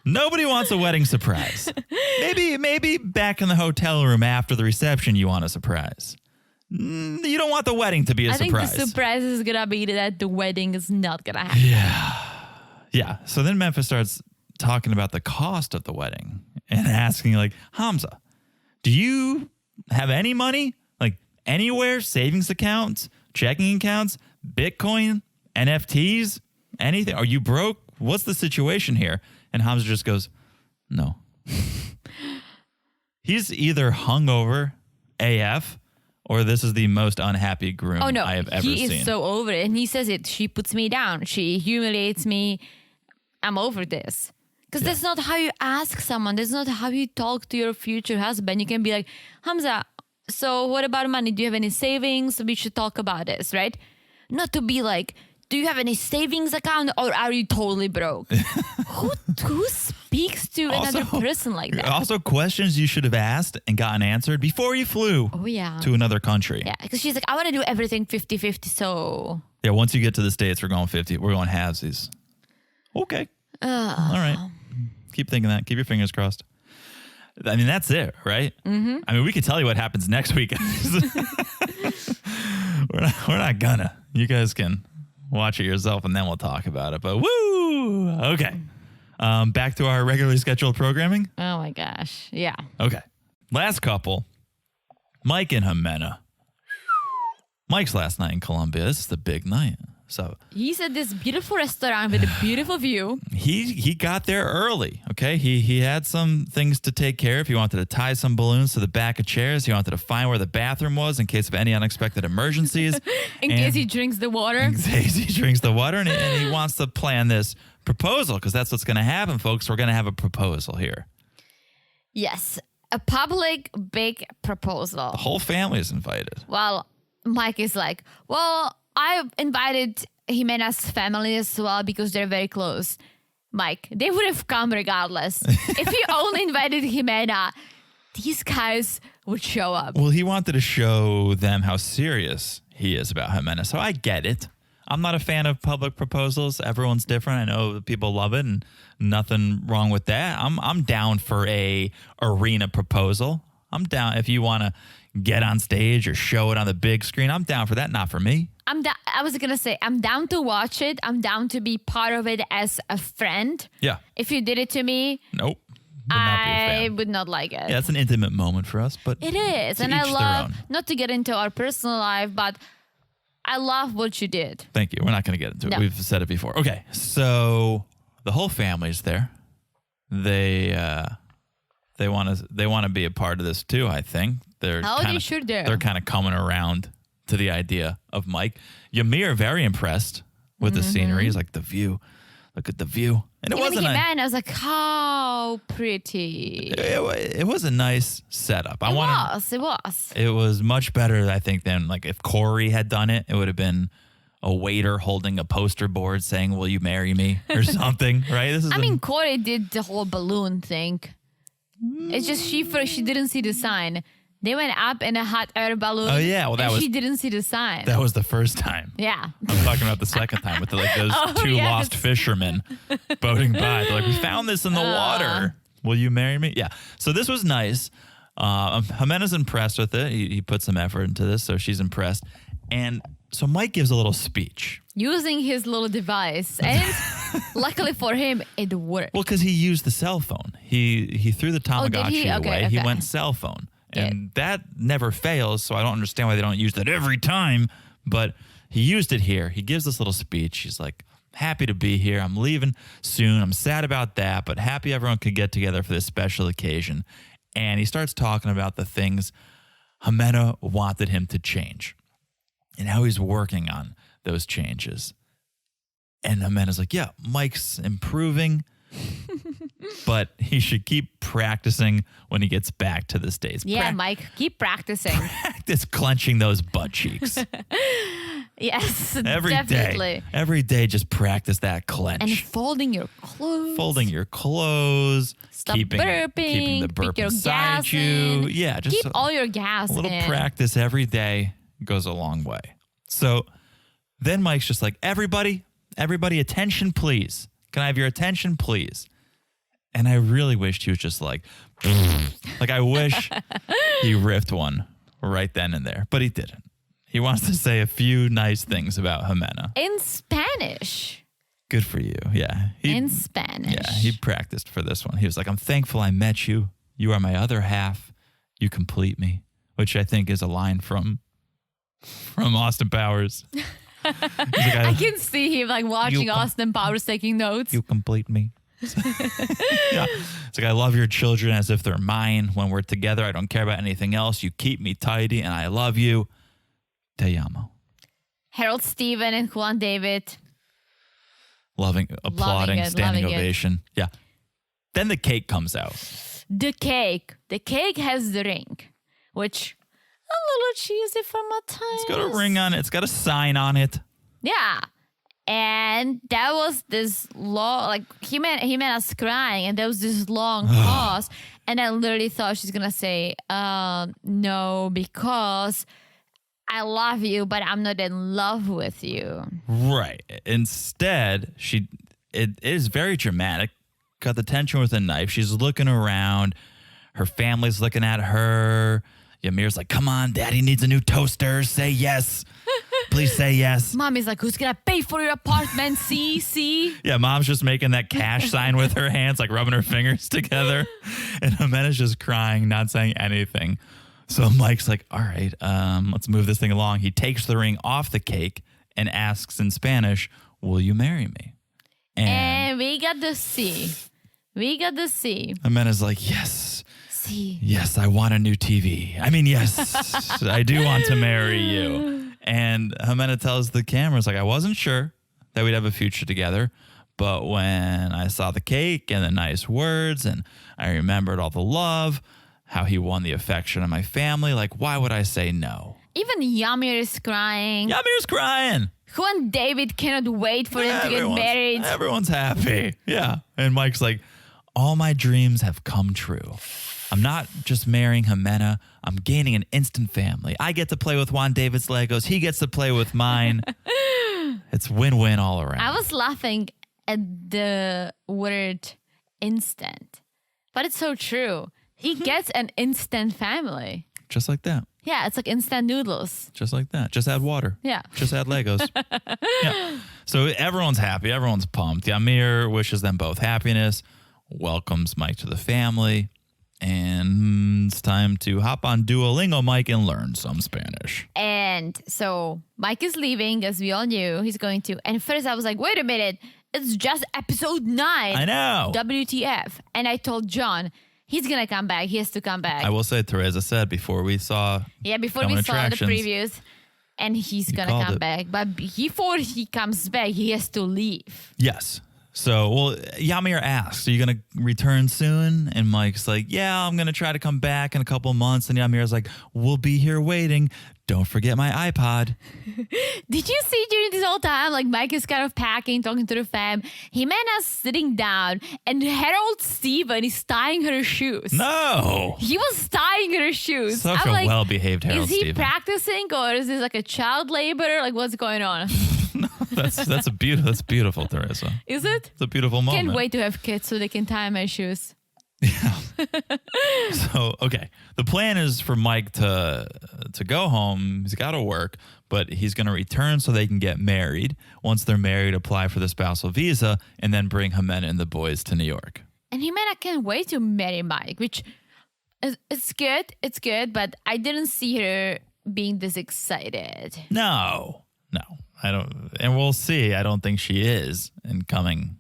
Nobody wants a wedding surprise. Maybe back in the hotel room after the reception, you want a surprise. You don't want the wedding to be a surprise. I think the surprise is going to be that the wedding is not going to happen. Yeah. So then Memphis starts talking about the cost of the wedding and asking, like, Hamza, do you have any money? Like anywhere? Savings accounts, checking accounts, Bitcoin, NFTs, anything? Are you broke? What's the situation here? And Hamza just goes, no. He's either hungover AF or this is the most unhappy groom Oh, no. I have ever he seen. is so over it. And he says it. She puts me down. She humiliates me. I'm over this. Because that's not how you ask someone. That's not how you talk to your future husband. You can be like, Hamza, so what about money? Do you have any savings? We should talk about this, right? Not to be like, do you have any savings account or are you totally broke? who speaks to another person like that? Also, questions you should have asked and gotten answered before you flew to another country. Yeah, because she's like, I want to do everything 50-50, so... Yeah, once you get to the States, we're going 50. We're going halvesies. Okay. All right. Keep thinking that. Keep your fingers crossed. I mean, that's it, right? Mm-hmm. I mean, we could tell you what happens next week. we're not gonna. You guys can watch it yourself and then we'll talk about it. But woo! Okay. Back to our regularly scheduled programming. Oh my gosh. Yeah. Okay. Last couple, Mike and Ximena. Mike's last night in Colombia. This is the big night. So He's at this beautiful restaurant with a beautiful view. he got there early. Okay. He had some things to take care of. He wanted to tie some balloons to the back of chairs. He wanted to find where the bathroom was in case of any unexpected emergencies. In case he drinks the water. In case he drinks the water. And he wants to plan this proposal because that's what's going to happen, folks. We're going to have a proposal here. Yes. a public big proposal. The whole family is invited. Well, Mike is like, well, I invited Ximena's family as well because they're very close. Mike, they would have come regardless. If you only invited Ximena, these guys would show up. Well, he wanted to show them how serious he is about Ximena. So I get it. I'm not a fan of public proposals. Everyone's different. I know people love it and nothing wrong with that. I'm down for a arena proposal. I'm down if you want to get on stage or show it on the big screen. I'm down for that. Not for me. I was going to say, I'm down to watch it. I'm down to be part of it as a friend. Yeah. If you did it to me, nope. I would not like it. Yeah, it's an intimate moment for us, but it is. And I love, not to get into our personal life, but I love what you did. Thank you. We're not going to get into it. We've said it before. Okay. So the whole family's there. They want to be a part of this too, I think. They're kind of coming around to the idea of Mike. Ymir very impressed with the scenery. He's like, the view. Look at the view. And it wasn't I was like, how pretty. It was a nice setup. It was. It was much better, I think, than like if Corey had done it. It would have been a waiter holding a poster board saying, "Will you marry me?" or something, right? Corey did the whole balloon thing. It's just she didn't see the sign. They went up in a hot air balloon. Oh yeah, well she didn't see the sign. That was the first time. Yeah, I'm talking about the second time with those two lost fishermen boating by. They're like, we found this in the water. Will you marry me? Yeah. So this was nice. Ximena's impressed with it. He put some effort into this, so she's impressed. And so Mike gives a little speech using his little device, and luckily for him, it worked. Well, because he used the cell phone. He threw the Tamagotchi away. Okay. He went cell phone. And that never fails, so I don't understand why they don't use that every time. But he used it here. He gives this little speech. He's like, happy to be here. I'm leaving soon. I'm sad about that, but happy everyone could get together for this special occasion. And he starts talking about the things Ximena wanted him to change and how he's working on those changes. And Ximena's like, yeah, Mike's improving. But he should keep practicing when he gets back to the States. Yeah, Mike, keep practicing. Practice clenching those butt cheeks. Yes, definitely. Every day, just practice that clench. And folding your clothes. Stop burping. Keeping the burp inside you. Yeah, just keep all your gas in. A little practice every day goes a long way. So then Mike's just like, everybody, attention, please. Can I have your attention, please? And I really wished he was just like I wish he riffed one right then and there, but he didn't. He wants to say a few nice things about Ximena. In Spanish. Good for you. Yeah. In Spanish. Yeah, he practiced for this one. He was like, I'm thankful I met you. You are my other half. You complete me, which I think is a line from Austin Powers. Like, I can see him like watching Austin Powers taking notes. You complete me. Yeah. It's like, I love your children as if they're mine. When we're together, I don't care about anything else. You keep me tidy and I love you. Te amo. Harold Steven and Juan David. Applauding, standing ovation. Yeah. Then the cake comes out. The cake has the ring, which a little cheesy for my time. It's got a ring on it. It's got a sign on it. Yeah. And that was this long, like, Ximena's crying, and there was this long pause. And I literally thought she's going to say, no, because I love you, but I'm not in love with you. Right. Instead, it is very dramatic. Got the tension with a knife. She's looking around. Her family's looking at her. Ymir's like, come on, daddy needs a new toaster. Say yes. Please say yes. Mommy's like, who's going to pay for your apartment? See? Yeah, mom's just making that cash sign with her hands, like rubbing her fingers together. And Ximena's just crying, not saying anything. So Mike's like, all right, let's move this thing along. He takes the ring off the cake and asks in Spanish, will you marry me? And we got the C. Ximena's like, yes. C. Yes, I want a new TV. I mean, yes, I do want to marry you. And Ximena tells the cameras, like, I wasn't sure that we'd have a future together, but when I saw the cake and the nice words and I remembered all the love, how he won the affection of my family. Like, why would I say no? Even Yamir is crying. Yamir's crying. Who and David cannot wait for them to get married. Everyone's happy. Yeah. And Mike's like, all my dreams have come true. I'm not just marrying Ximena. I'm gaining an instant family. I get to play with Juan David's Legos. He gets to play with mine. It's win-win all around. I was laughing at the word instant, but it's so true. He gets an instant family. Just like that. Yeah, it's like instant noodles. Just like that. Just add water. Yeah. Just add Legos. Yeah. So everyone's happy. Everyone's pumped. Yamir wishes them both happiness, welcomes Mike to the family, and it's time to hop on Duolingo, Mike, and learn some Spanish. And so Mike is leaving, as we all knew he's going to. And first I was like, wait a minute, it's just episode 9. I know. WTF. And I told John, he's going to come back. He has to come back. I will say, Teresa said before we saw the previews, and he's going to come back. But before he comes back, he has to leave. Yes. So, well, Yamir asks, are you going to return soon? And Mike's like, yeah, I'm going to try to come back in a couple of months. And Yamir's like, we'll be here waiting. Don't forget my iPod. Did you see during this whole time, like Mike is kind of packing, talking to the fam, Ximena's sitting down, and Harold Steven is tying her shoes. No. He was tying her shoes. Such I'm a well-behaved Harold Steven. Is he practicing, or is this like a child laborer? Like, what's going on? No, that's beautiful, Teresa. Is it? It's a beautiful moment. Can't wait to have kids so they can tie my shoes. Yeah. So, okay. The plan is for Mike to go home. He's got to work, but he's going to return so they can get married. Once they're married, apply for the spousal visa, and then bring Ximena and the boys to New York. And Ximena can't wait to marry Mike, which it's good. It's good, but I didn't see her being this excited. No. I don't. And we'll see. I don't think she is in coming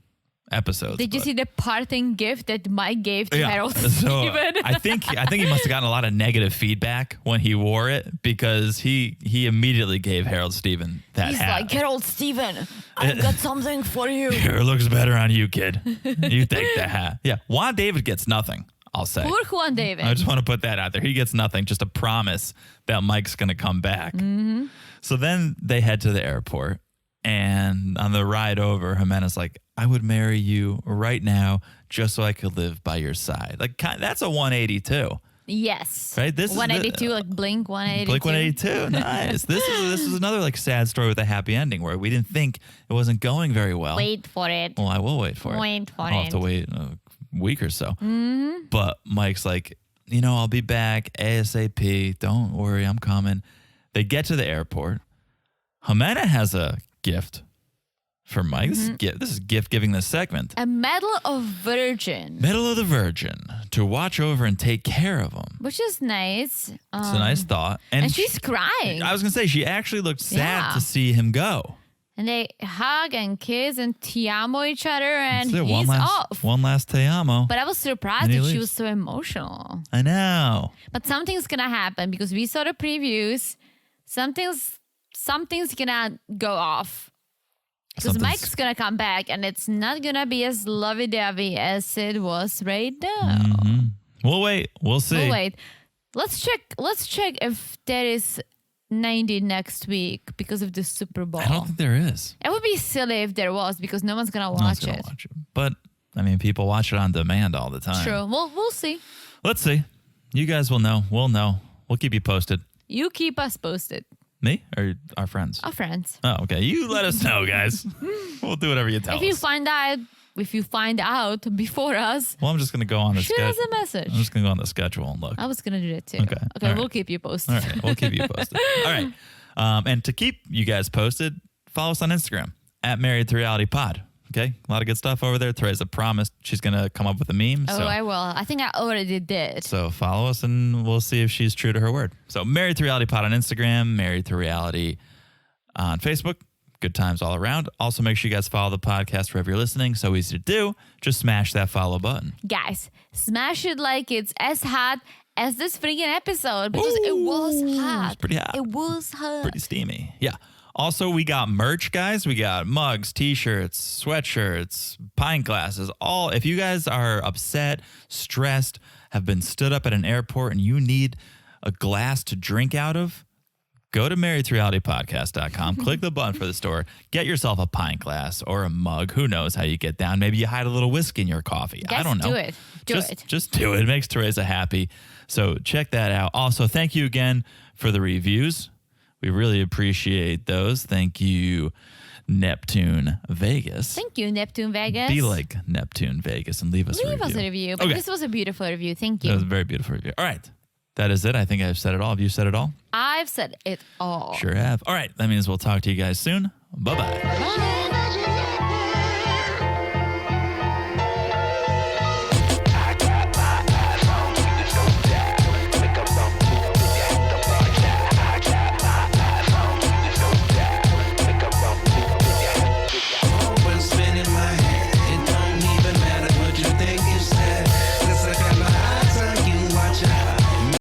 episodes. Did you see the parting gift that Mike gave to Harold Steven? I think he must have gotten a lot of negative feedback when he wore it, because he immediately gave Harold Steven that He's hat. like, Harold Steven, I've got something for you. Here, it looks better on you, kid. You take the hat. Yeah, Juan David gets nothing, I'll say. Poor Juan David. I just want to put that out there. He gets nothing, just a promise that Mike's going to come back. Mm-hmm. So then they head to the airport, and on the ride over, Ximena's like, I would marry you right now just so I could live by your side. Like, that's a 182. Yes. Right? This 182, like Blink 182. Blink 182. Nice. This is another like sad story with a happy ending where we didn't think it wasn't going very well. Wait for it. Well, I will wait for it. I'll have to wait a week or so. Mm-hmm. But Mike's like, I'll be back ASAP. Don't worry, I'm coming. They get to the airport. Ximena has a gift for Mike. Mm-hmm. This is gift giving this segment. A Medal of Virgin. Medal of the Virgin to watch over and take care of him. Which is nice. It's a nice thought. And she's crying. I was going to say, she actually looked sad to see him go. And they hug and kiss and te amo each other, and he's off. One last te amo. But I was surprised that she was so emotional. I know. But something's going to happen because we saw the previews. Something's going to go off. Because Mike's going to come back, and it's not going to be as lovey-dovey as it was right now. Mm-hmm. We'll wait. We'll see. We'll wait. Let's check if there is 90 next week because of the Super Bowl. I don't think there is. It would be silly if there was, because no one's going to watch it. But, I mean, people watch it on demand all the time. True. We'll see. Let's see. You guys will know. We'll know. We'll keep you posted. You keep us posted. Me or our friends? Our friends. Oh, okay. You let us know, guys. We'll do whatever you tell us. If you find out before us, well, I'm just going to go on the schedule. Shoot us a message. I'm just going to go on the schedule and look. I was going to do that too. Okay. Okay, we'll keep you posted. All right. We'll keep you posted. All right. And to keep you guys posted, follow us on Instagram at Married to Reality Pod. Okay. A lot of good stuff over there. Teresa promised she's going to come up with a meme. Oh, I will. I think I already did. So follow us and we'll see if she's true to her word. So Married to Reality Pod on Instagram, Married to Reality on Facebook. Good times all around. Also, make sure you guys follow the podcast wherever you're listening. So easy to do. Just smash that follow button. Guys, smash it like it's as hot as this freaking episode, because it was hot. It's pretty hot. It was hot. Pretty steamy. Yeah. Also, we got merch, guys. We got mugs, t-shirts, sweatshirts, pint glasses. If you guys are upset, stressed, have been stood up at an airport and you need a glass to drink out of, go to marriedtorealitypodcast.com, click the button for the store, get yourself a pint glass or a mug. Who knows how you get down? Maybe you hide a little whiskey in your coffee. I don't know. Do it. Just do it. It makes Teresa happy. So check that out. Also, thank you again for the reviews. We really appreciate those. Thank you, Neptune Vegas. Thank you, Neptune Vegas. Be like Neptune Vegas and leave us a review. Leave us a review. But this was a beautiful review. Thank you. That was a very beautiful review. All right. That is it. I think I've said it all. Have you said it all? I've said it all. Sure have. All right. That means we'll talk to you guys soon. Bye-bye. Bye.